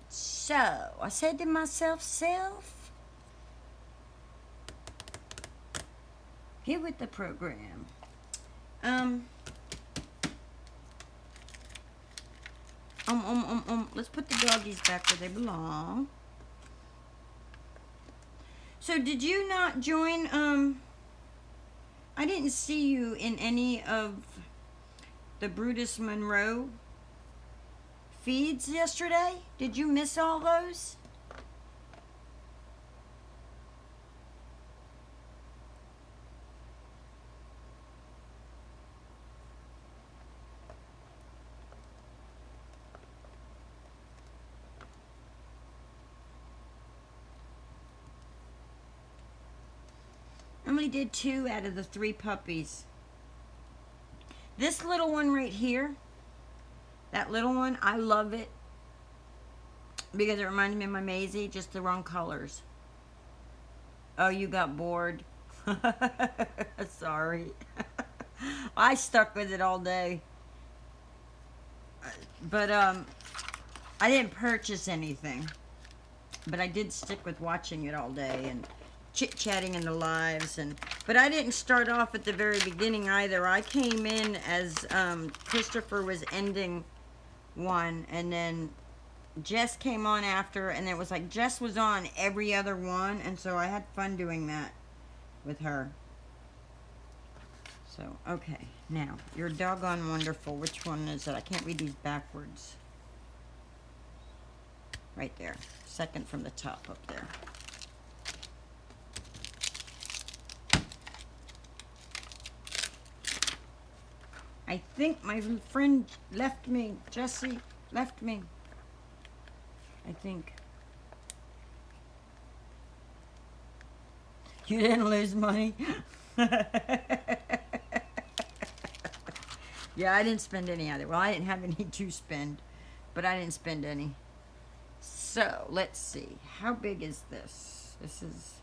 So I said to myself, get with the program. Let's put the doggies back where they belong. So did you not join, I didn't see you in any of the Brutus Monroe feeds yesterday. Did you miss all those? I only did 2 out of the 3 puppies. This little one right here, that little one, I love it because it reminds me of my Maisie, just the wrong colors. Oh, you got bored. Sorry. I stuck with it all day. But I didn't purchase anything. But I did stick with watching it all day and chit-chatting in the lives. But I didn't start off at the very beginning either. I came in as Christopher was ending one, and then Jess came on after, and it was like Jess was on every other one, and so I had fun doing that with her. So, okay, now, "You're doggone wonderful." Which one is it? I can't read these backwards. Right there. Second from the top up there. I think my friend left me. Jessie left me. I think. You didn't lose money? Yeah, I didn't spend any either. Well, I didn't have any to spend, but I didn't spend any. So, let's see. How big is this? This is...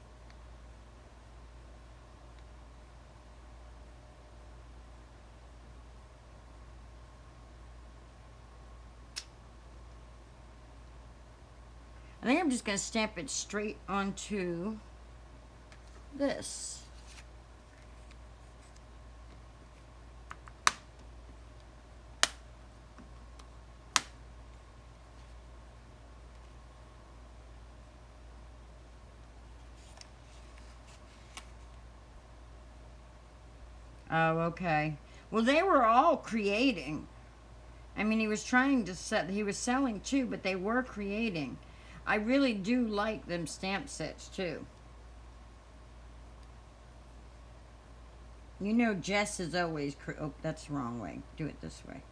I think I'm just going to stamp it straight onto this. Oh, okay. Well, they were all creating. I mean, he was trying to set, he was selling too, but they were creating. I really do like them stamp sets too. You know, Jess is always, oh, that's the wrong way. Do it this way.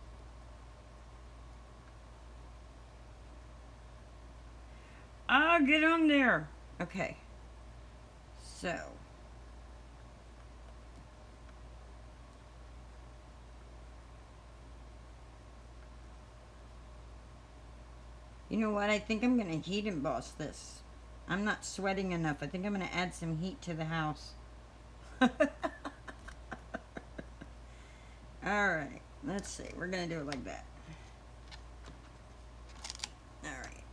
Ah, get on there. Okay. So. You know what? I think I'm going to heat emboss this. I'm not sweating enough. I think I'm going to add some heat to the house. Alright. Let's see. We're going to do it like that. Alright.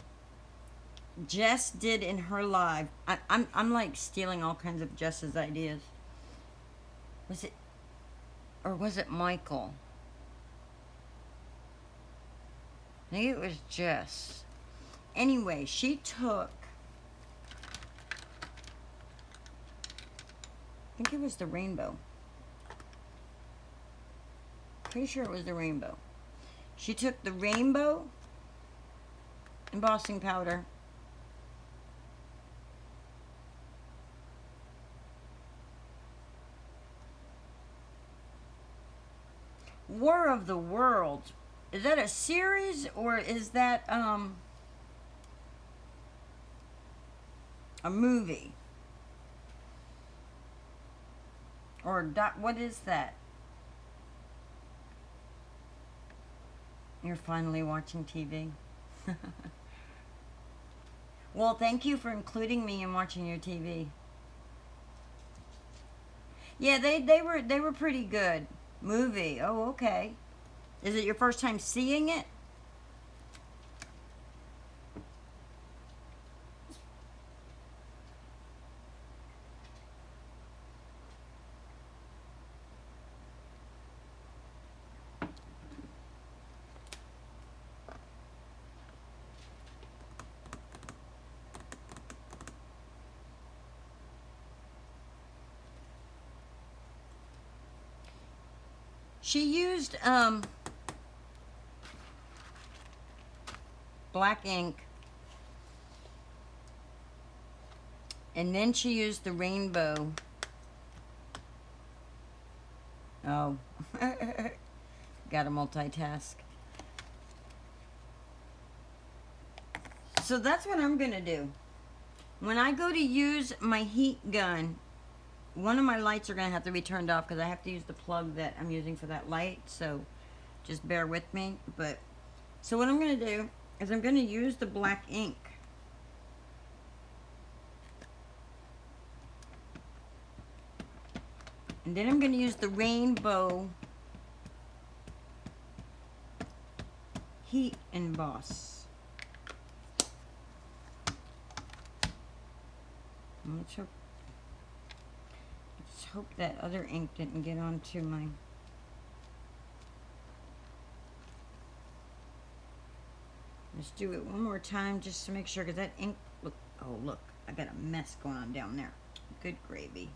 Jess did in her live. I'm like stealing all kinds of Jess's ideas. Was it... Or was it Michael? I think it was Jess. Anyway, she took think it was the rainbow. Pretty sure it was the rainbow. She took the rainbow embossing powder, War of the Worlds. Is that a series or is that a movie? Or what is that? You're finally watching TV. Well, thank you for including me in watching your TV. Yeah, they were pretty good. Movie. Oh, okay. Is it your first time seeing it? She used black ink, and then she used the rainbow. Oh, gotta multitask. So that's what I'm gonna do. When I go to use my heat gun, one of my lights are gonna have to be turned off because I have to use the plug that I'm using for that light. So just bear with me. But so what I'm gonna do is I'm gonna use the black ink. And then I'm going to use the rainbow heat emboss. And let's hope that other ink didn't get onto my... Let's do it one more time just to make sure, because that ink... Look, oh look, I got a mess going on down there. Good gravy.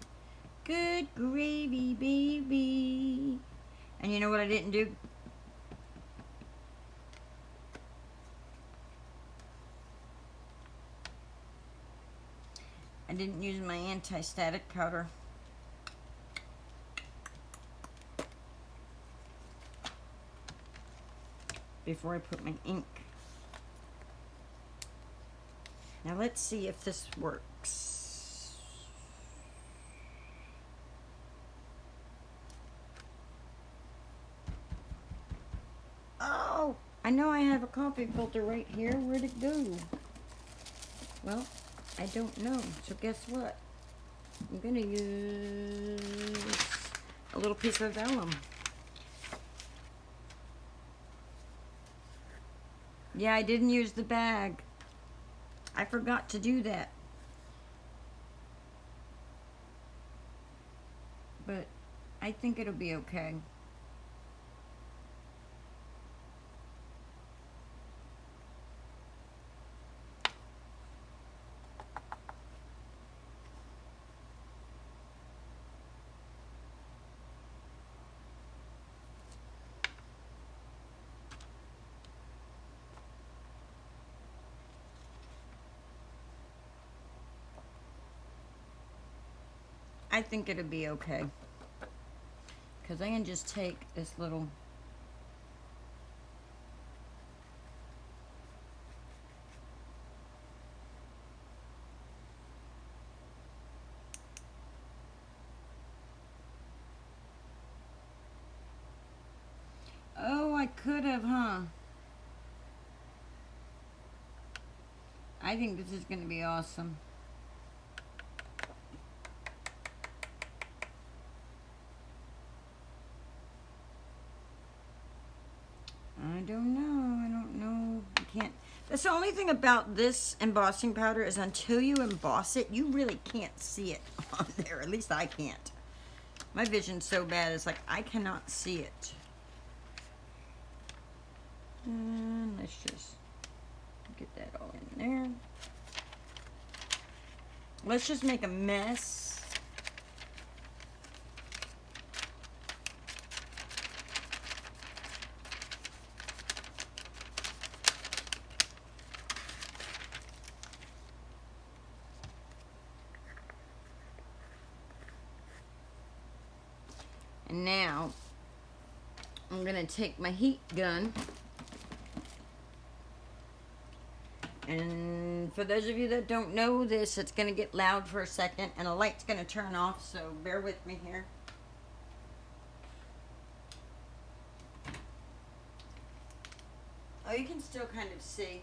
Good gravy, baby. And you know what I didn't do? I didn't use my anti-static powder. Before I put my ink. Now let's see if this works. Oh, I know I have a coffee filter right here. Where'd it go? Well, I don't know. So guess what? I'm gonna use a little piece of vellum. Yeah, I didn't use the bag. I forgot to do that. But I think it'll be okay. I think it'll be okay. Because I can just take this little... Oh, I could have, huh? I think this is going to be awesome. I don't know. I can't. That's the only thing about this embossing powder is until you emboss it, you really can't see it on there. At least I can't. My vision's so bad, it's like I cannot see it. And let's just get that all in there. Let's just make a mess. And now I'm gonna take my heat gun, and for those of you that don't know this, it's gonna get loud for a second and the light's gonna turn off, so bear with me here. Oh, you can still kind of see.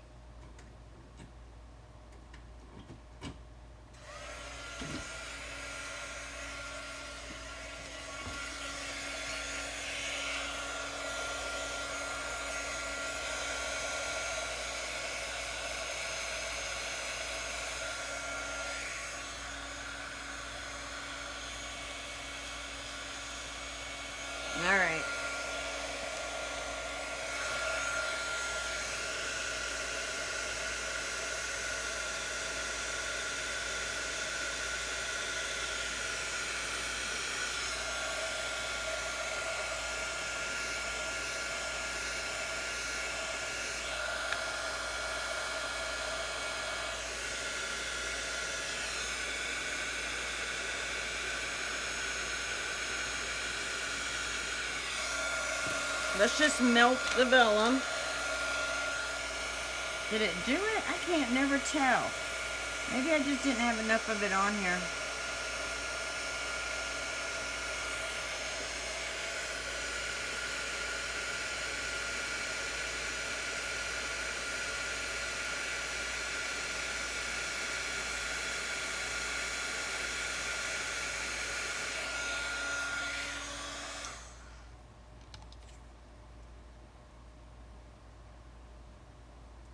All right. Let's just melt the vellum. Did it do it? I can't never tell. Maybe I just didn't have enough of it on here.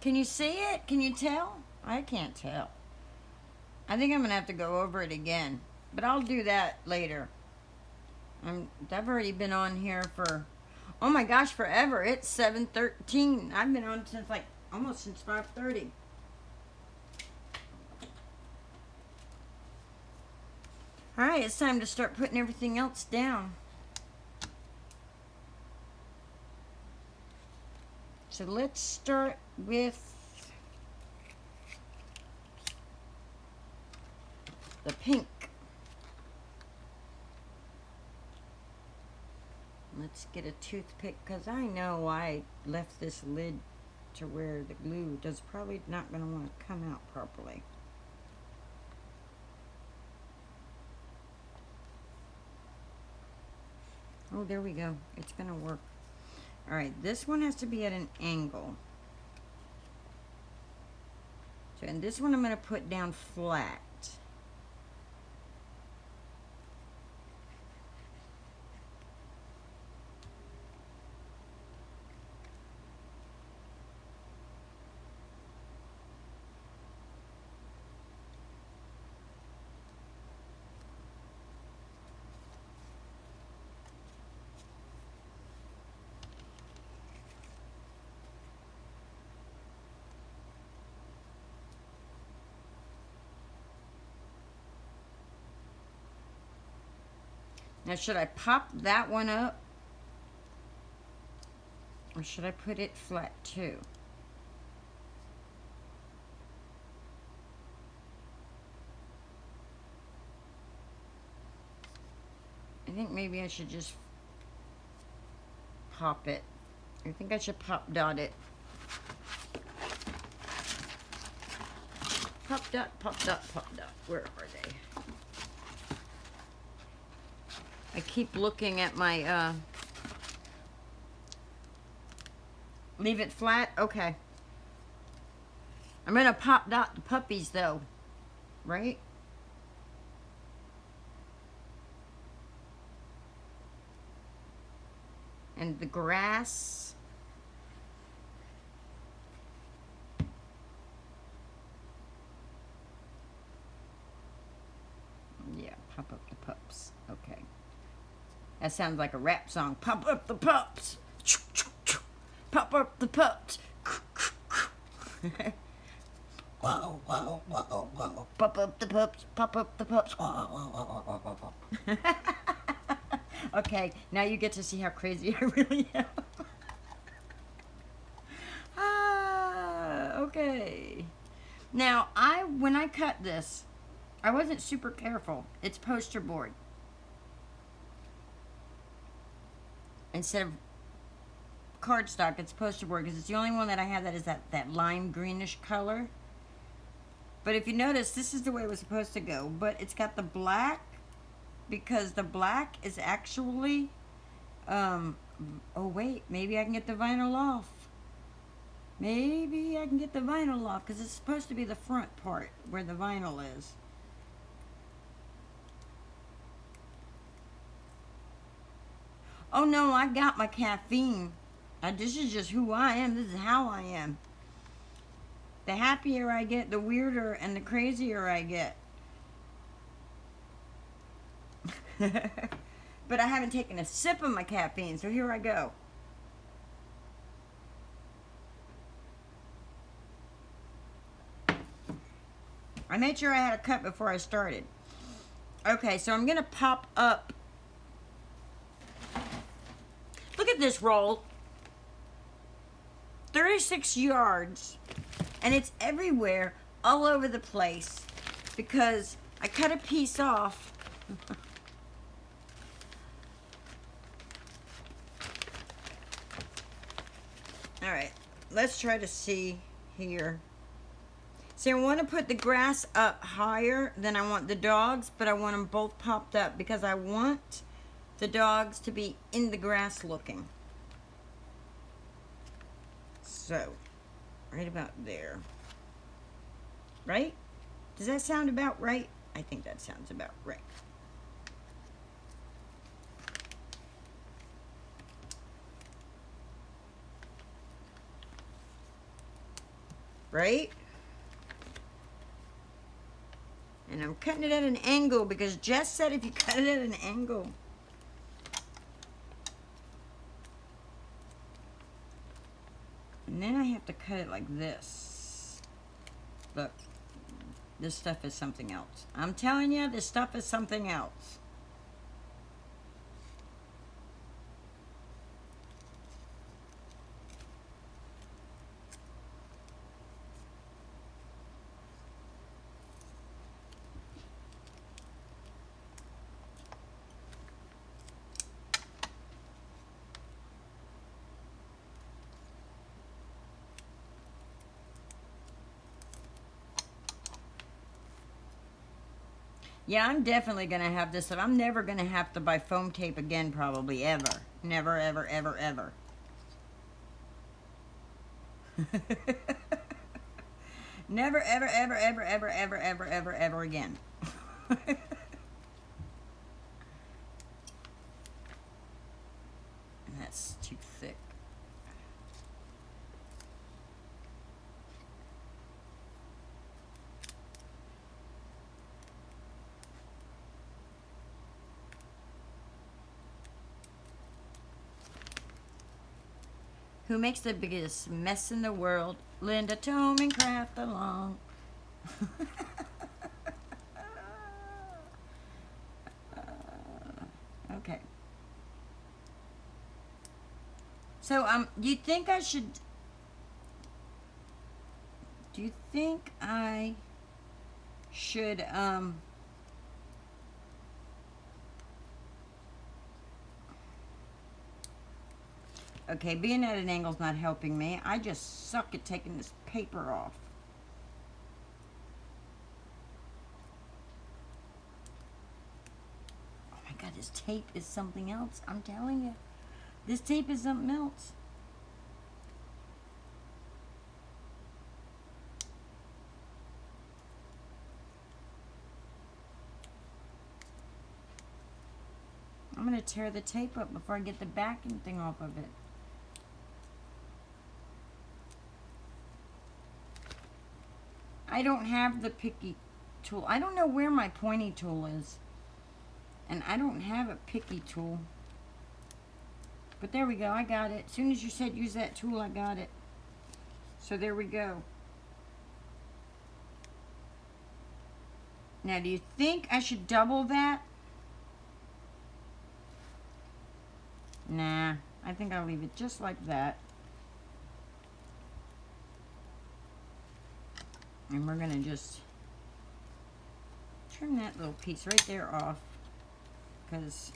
Can you see it? Can you tell? I can't tell. I think I'm gonna have to go over it again, but I'll do that later. I've already been on here for, oh my gosh, forever. It's 7:13. I've been on since almost since 5:30. All right, it's time to start putting everything else down. So let's start with the pink. Let's get a toothpick, because I know I left this lid to where the glue does probably not going to want to come out properly. Oh, there we go. It's going to work. All right, this one has to be at an angle. So, and this one I'm going to put down flat. Now, should I pop that one up? Or should I put it flat too? I think maybe I should just pop it. I think I should pop dot it. Pop dot, pop dot, pop dot. Where are they? I keep looking at my, leave it flat? Okay. I'm gonna pop dot the puppies though, right? And the grass. Yeah, pop up the pups. Okay. That sounds like a rap song. Pop up the pups. Pop up the pups. Wow, wow, wow, wow. Pop up the pups. Pop up the pups. Okay, now you get to see how crazy I really am. Okay. Now, when I cut this, I wasn't super careful. It's poster board. instead of cardstock, it's poster board because it's the only one that I have that is that lime greenish color. But if you notice, this is the way it was supposed to go. But it's got the black because the black is actually, oh wait, maybe I can get the vinyl off. Maybe I can get the vinyl off because it's supposed to be the front part where the vinyl is. Oh no, I got my caffeine. This is just who I am. This is how I am. The happier I get, the weirder and the crazier I get. But I haven't taken a sip of my caffeine, so here I go. I made sure I had a cup before I started. Okay, so I'm going to pop up. Look at this roll. 36 yards. And it's everywhere, all over the place, because I cut a piece off. All right, let's try to see here. See, I want to put the grass up higher than I want the dogs, but I want them both popped up because I want the dogs to be in the grass looking. So, right about there. Right? Does that sound about right? I think that sounds about right. Right? And I'm cutting it at an angle because Jess said if you cut it at an angle. And then I have to cut it like this. Look, this stuff is something else. I'm telling you, this stuff is something else. Yeah, I'm definitely going to have this. I'm never going to have to buy foam tape again, probably, ever. Never, ever, ever, ever. Never, ever, ever, ever, ever, ever, ever, ever, ever again. And that's too thick. Who makes the biggest mess in the world? Linda Tome and Craft along. Okay. So, do you think I should... Do you think I should, Okay, being at an angle is not helping me. I just suck at taking this paper off. Oh my God, this tape is something else. I'm telling you. This tape is something else. I'm going to tear the tape up before I get the backing thing off of it. I don't have the picky tool. I don't know where my pointy tool is. And I don't have a picky tool. But there we go. I got it. As soon as you said use that tool, I got it. So there we go. Now, do you think I should double that? Nah, I think I'll leave it just like that. And we're going to just trim that little piece right there off. Because,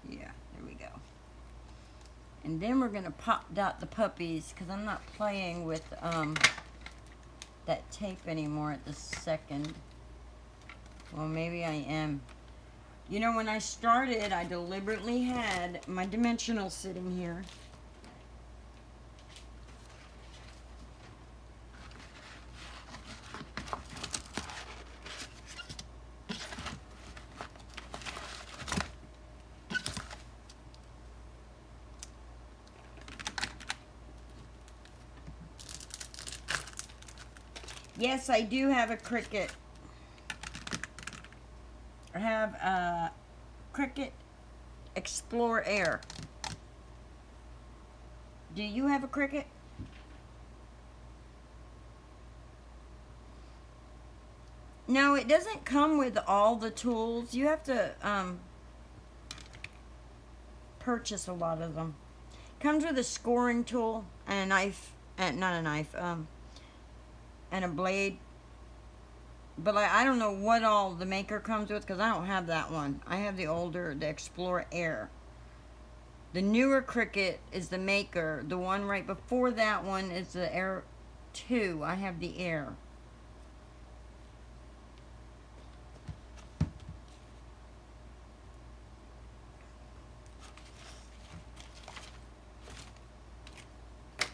yeah, there we go. And then we're gonna pop dot the puppies because I'm not playing with that tape anymore at the second. Well, maybe I am. You know, when I started, I deliberately had my dimensional sitting here. Yes, I do have a Cricut. I have a Cricut Explore Air. Do you have a Cricut? No, it doesn't come with all the tools. You have to purchase a lot of them. Comes with a scoring tool and a knife, and not a knife, and a blade. But like, I don't know what all the maker comes with because I don't have that one. I have the older, the Explorer Air. The newer Cricut is the maker. The one right before that one is the Air 2. I have the Air.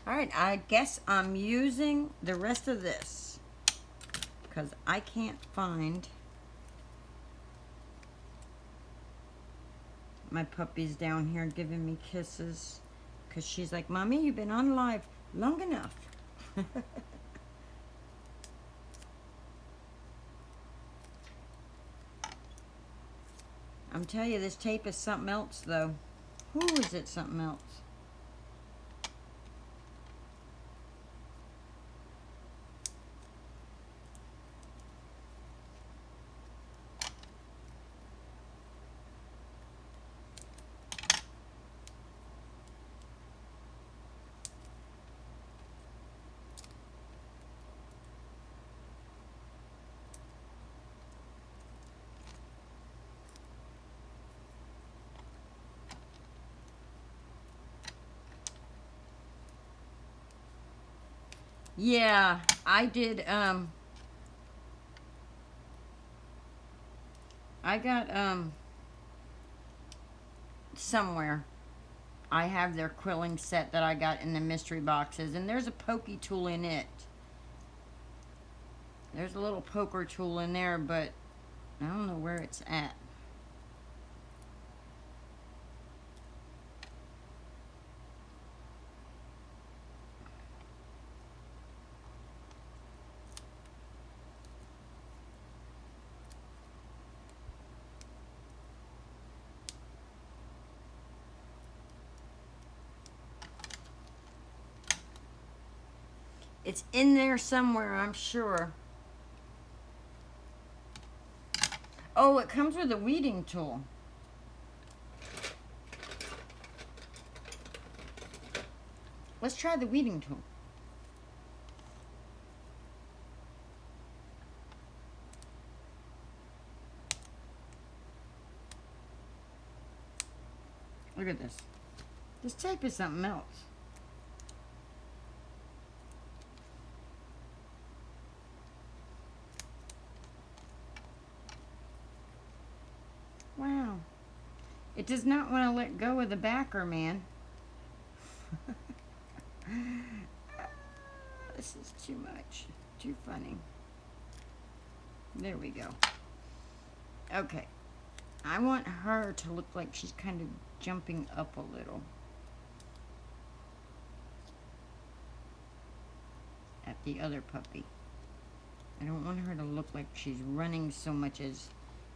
Alright, I guess I'm using the rest of this because I can't find my puppy's down here giving me kisses because she's like, Mommy, you've been on live long enough. I'm telling you, this tape is something else though. Who is it something else? Yeah, I did, I got, somewhere. I have their quilling set that I got in the mystery boxes, and there's a pokey tool in it. There's a little poker tool in there, but I don't know where it's at. It's in there somewhere, I'm sure. Oh, it comes with a weeding tool. Let's try the weeding tool. Look at this. This tape is something else. Wow. It does not want to let go of the backer, man. This is too much. Too funny. There we go. Okay. I want her to look like she's kind of jumping up a little. At the other puppy. I don't want her to look like she's running so much as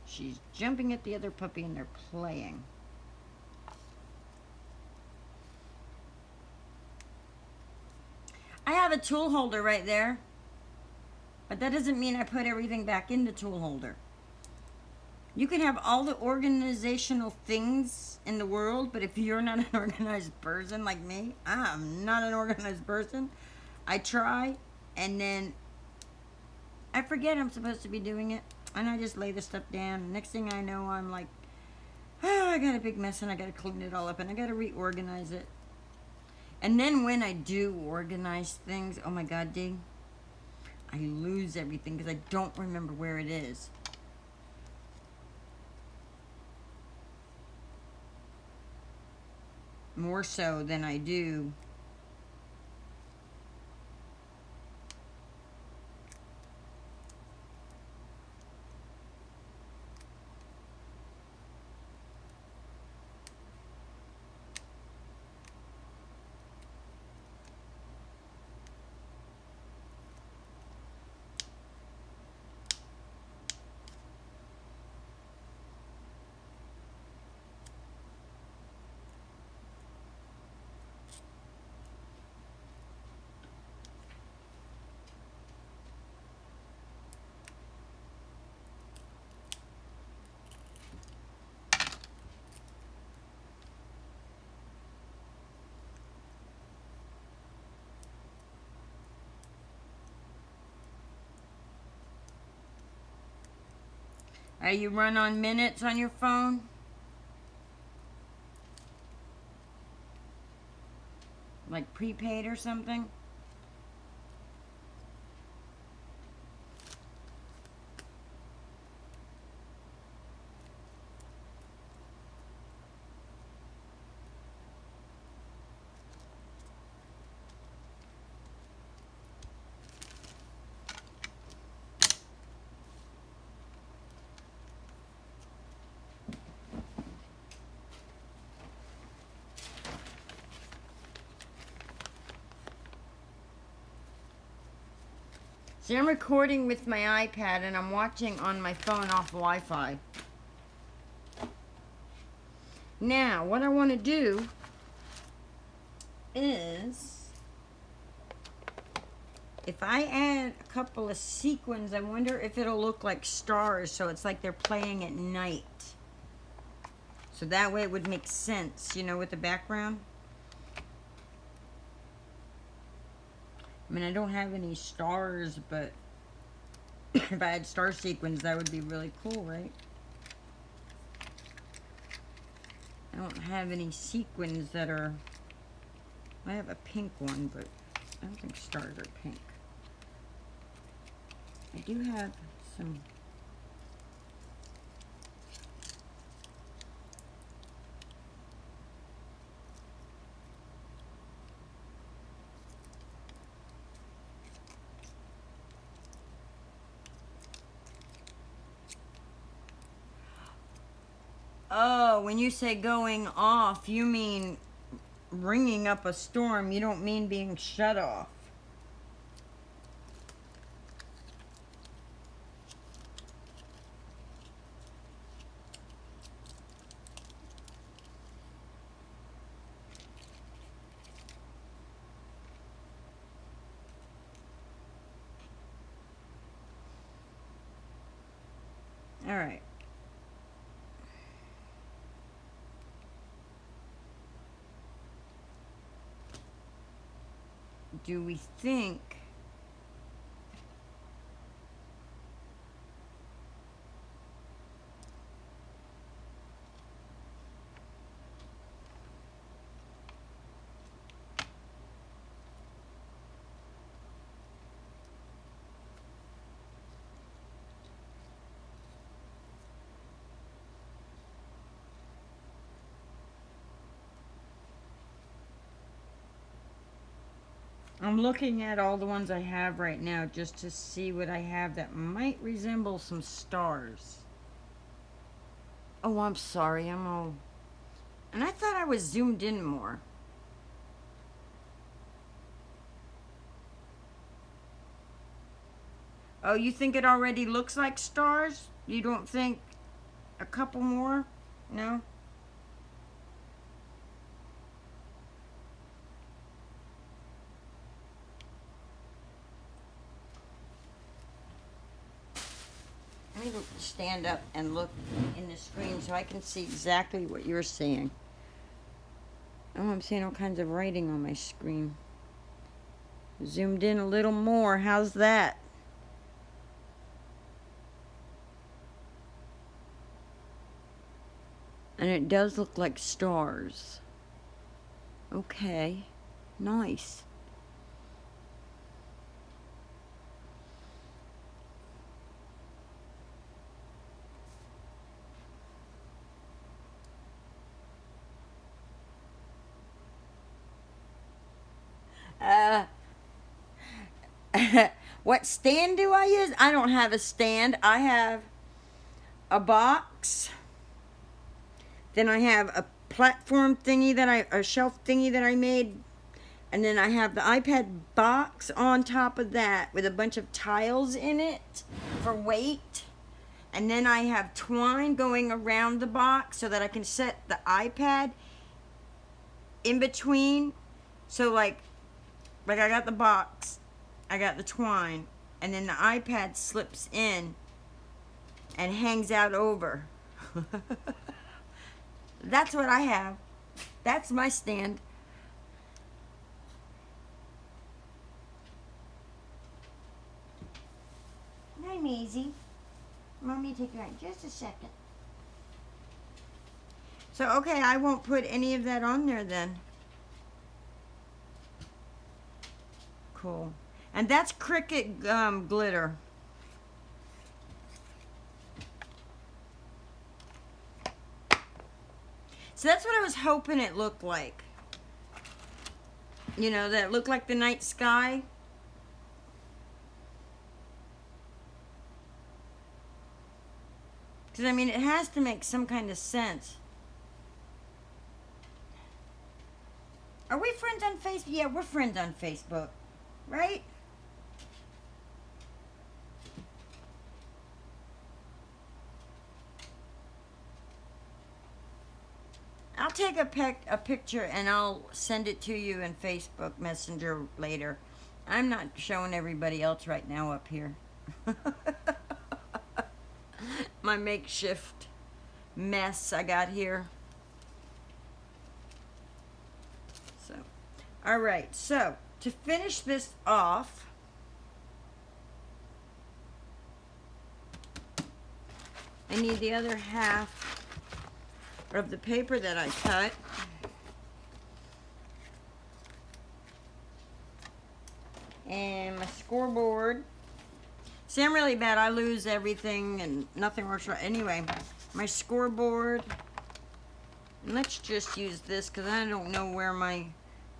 she's jumping at the other puppy and they're playing. I have a tool holder right there. But that doesn't mean I put everything back in the tool holder. You can have all the organizational things in the world, but if you're not an organized person like me, I'm not an organized person. I try, and then I forget I'm supposed to be doing it, and I just lay the stuff down. Next thing I know, I'm like, oh, I got a big mess, and I got to clean it all up, and I got to reorganize it. And then when I do organize things, oh my God, Dee, I lose everything because I don't remember where it is. More so than I do. Are you run on minutes on your phone? Like prepaid or something? See, I'm recording with my iPad and I'm watching on my phone off Wi-Fi. Now, what I want to do is, if I add a couple of sequins, I wonder if it'll look like stars, so it's like they're playing at night. So that way it would make sense, you know, with the background. I mean, I don't have any stars, but if I had star sequins, that would be really cool, right? I don't have any sequins that are... I have a pink one, but I don't think stars are pink. I do have some... Oh, when you say going off, you mean ringing up a storm. You don't mean being shut off. All right. Do we think... I'm looking at all the ones I have right now just to see what I have that might resemble some stars. Oh, I'm sorry. I'm all... And I thought I was zoomed in more. Oh, you think it already looks like stars? You don't think a couple more? No? Let me stand up and look in the screen so I can see exactly what you're seeing. Oh, I'm seeing all kinds of writing on my screen. Zoomed in a little more. How's that? And it does look like stars. Okay. Nice. Uh, what stand do I use? I don't have a stand. I have a box. Then I have a platform thingy a shelf thingy that I made. And then I have the iPad box on top of that with a bunch of tiles in it for weight. And then I have twine going around the box so that I can set the iPad in between. So like I got the box, I got the twine, and then the iPad slips in and hangs out over. That's what I have. That's my stand. Hi, Maisie. Mommy, take you out just a second. So, okay, I won't put any of that on there then. Cool. And that's Cricut glitter. So that's what I was hoping it looked like. You know, that it looked like the night sky. Because, I mean, it has to make some kind of sense. Are we friends on Facebook? Yeah, we're friends on Facebook. Right? I'll take a picture and I'll send it to you in Facebook Messenger later. I'm not showing everybody else right now up here. My makeshift mess I got here. So, all right. So, to finish this off, I need the other half of the paper that I cut. And my scoreboard. See, I'm really bad. I lose everything and nothing works right. Anyway, my scoreboard. And let's just use this because I don't know where my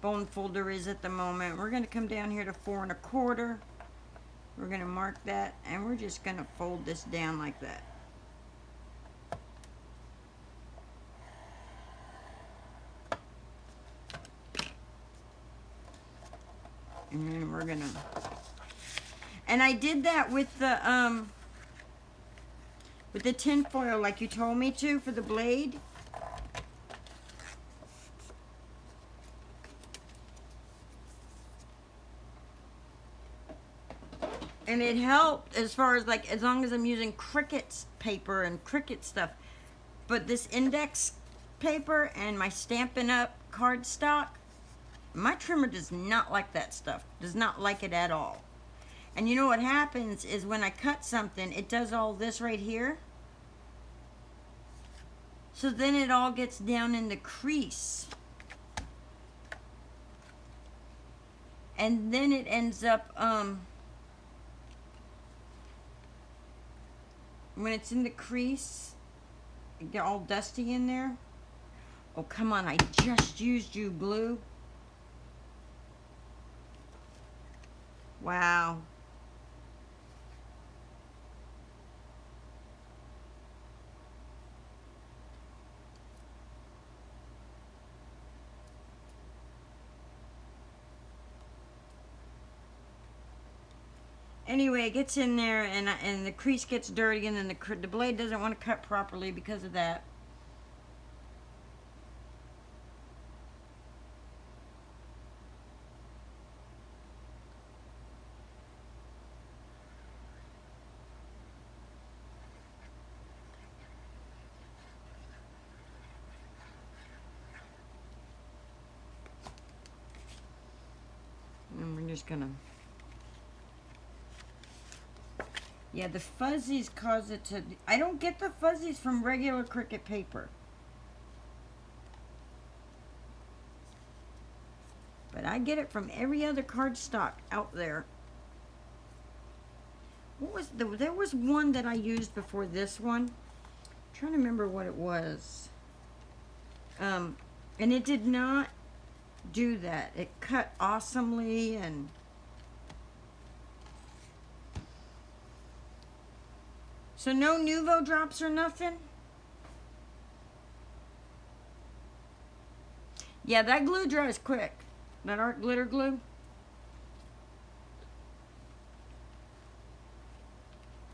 bone folder is at the moment. We're going to come down here to 4 1/4. We're going to mark that and we're just going to fold this down like that. And then we're gonna, and I did that with the tin foil like you told me to for the blade. And it helped as far as like, as long as I'm using Cricut paper and Cricut stuff. But this index paper and my Stampin' Up! Cardstock, my trimmer does not like that stuff. Does not like it at all. And you know what happens is when I cut something, it does all this right here. So then it all gets down in the crease. And then it ends up, when it's in the crease, it get all dusty in there. Oh, come on, I just used you glue. Wow. Anyway, it gets in there and the crease gets dirty and then the blade doesn't want to cut properly because of that. And we're just gonna, yeah, the fuzzies cause it to, I don't get the fuzzies from regular Cricut paper. But I get it from every other cardstock out there. What was there was one that I used before this one. I'm trying to remember what it was. And it did not do that. It cut awesomely, and so no Nuvo drops or nothing. Yeah, that glue dries quick. That art glitter glue.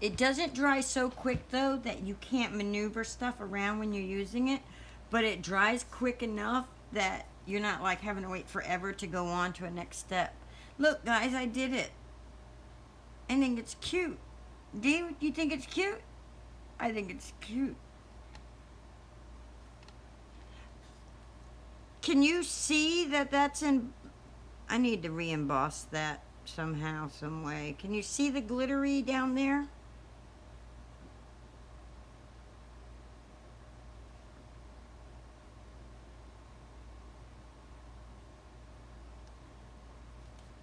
It doesn't dry so quick though that you can't maneuver stuff around when you're using it, but it dries quick enough that you're not like having to wait forever to go on to a next step. Look guys, I did it. I think it's cute. Do you think it's cute? I think it's cute. Can you see that that's in... I need to re-emboss that somehow, some way. Can you see the glittery down there?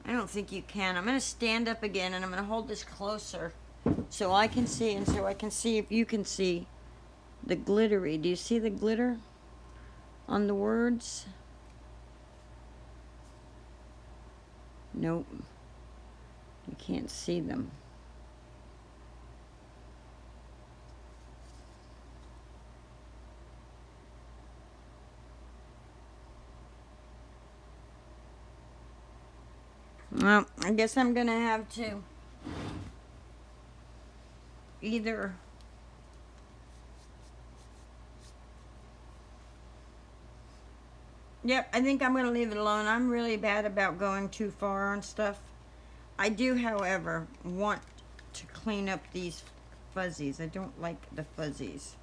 I don't think you can. I'm going to stand up again and I'm going to hold this closer so I can see, and so I can see if you can see the glittery. Do you see the glitter on the words? Nope. You can't see them. Well, I guess I'm gonna have to either yep, I think I'm gonna leave it alone. I'm really bad about going too far on stuff. I do, however, want to clean up these fuzzies. I don't like the fuzzies.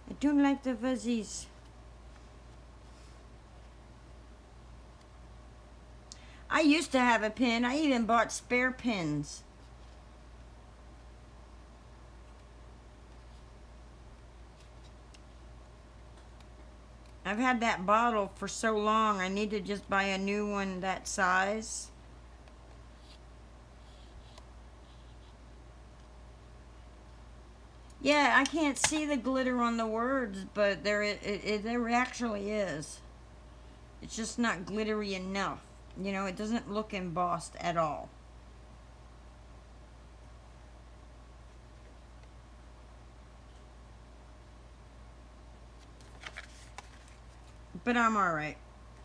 I don't like the fuzzies. I used to have a pin. I even bought spare pins. I've had that bottle for so long. I need to just buy a new one that size. Yeah, I can't see the glitter on the words, but there actually is. It's just not glittery enough. You know, it doesn't look embossed at all. But I'm alright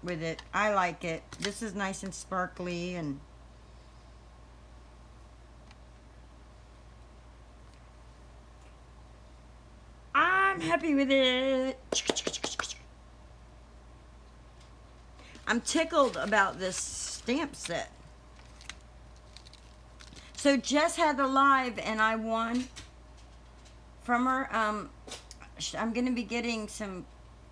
with it. I like it. This is nice and sparkly, and I'm happy with it. I'm tickled about this stamp set. So Jess had a live and I won from her. I'm going to be getting some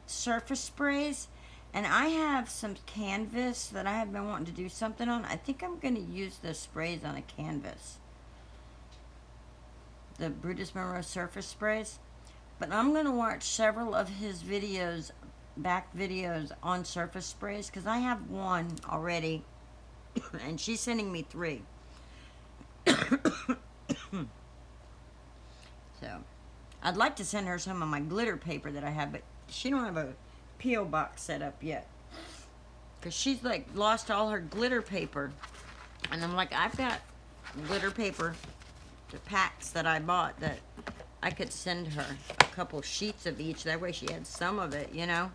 surface sprays, and I have some canvas that I have been wanting to do something on. I think I'm going to use those sprays on a canvas. The Brutus Monroe surface sprays. But I'm going to watch several of his videos, back videos on surface sprays, because I have one already and she's sending me 3. So I'd like to send her some of my glitter paper that I have, but she don't have a P.O. box set up yet, because she's like lost all her glitter paper. And I'm like, I've got glitter paper, the packs that I bought, that I could send her a couple sheets of each. That way she had some of it, you know.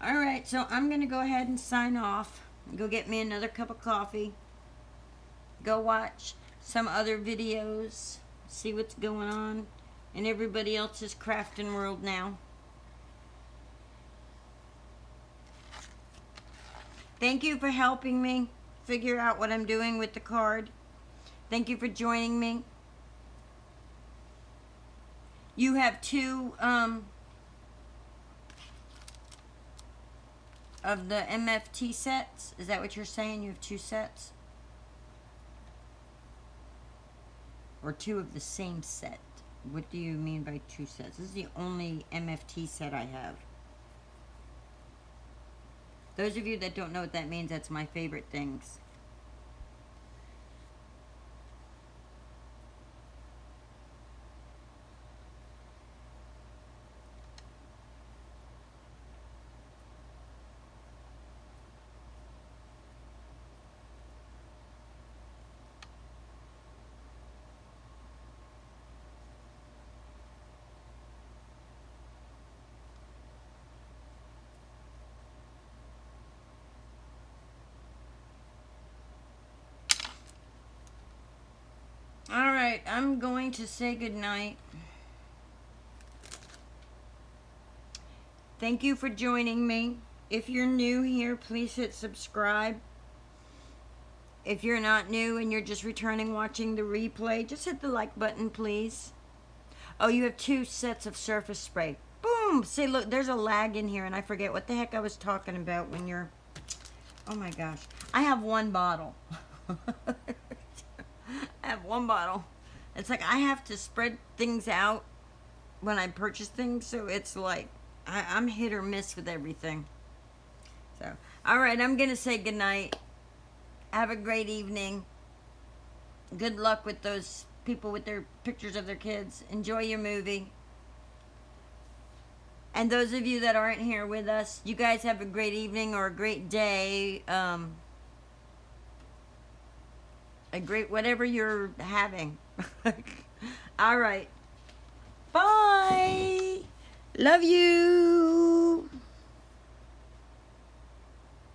All right, so I'm going to go ahead and sign off. Go get me another cup of coffee. Go watch some other videos. See what's going on in everybody else's crafting world now. Thank you for helping me figure out what I'm doing with the card. Thank you for joining me. You have 2 of the MFT sets. Is that what you're saying? You have 2 sets? Or 2 of the same set? What do you mean by 2 sets? This is the only MFT set I have. Those of you that don't know what that means, that's my favorite things. Alright, I'm going to say goodnight. Thank you for joining me. If you're new here, please hit subscribe. If you're not new and you're just returning watching the replay, just hit the like button, please. Oh, you have 2 sets of surface spray. Boom! See, look, there's a lag in here, and I forget what the heck I was talking about when you're... Oh my gosh. I have 1 bottle. I have 1 bottle. It's like I have to spread things out when I purchase things, so it's like I'm hit or miss with everything. So, all right, I'm going to say goodnight. Have a great evening. Good luck with those people with their pictures of their kids. Enjoy your movie. And those of you that aren't here with us, you guys have a great evening or a great day. A great whatever you're having. All right. Bye. Love you.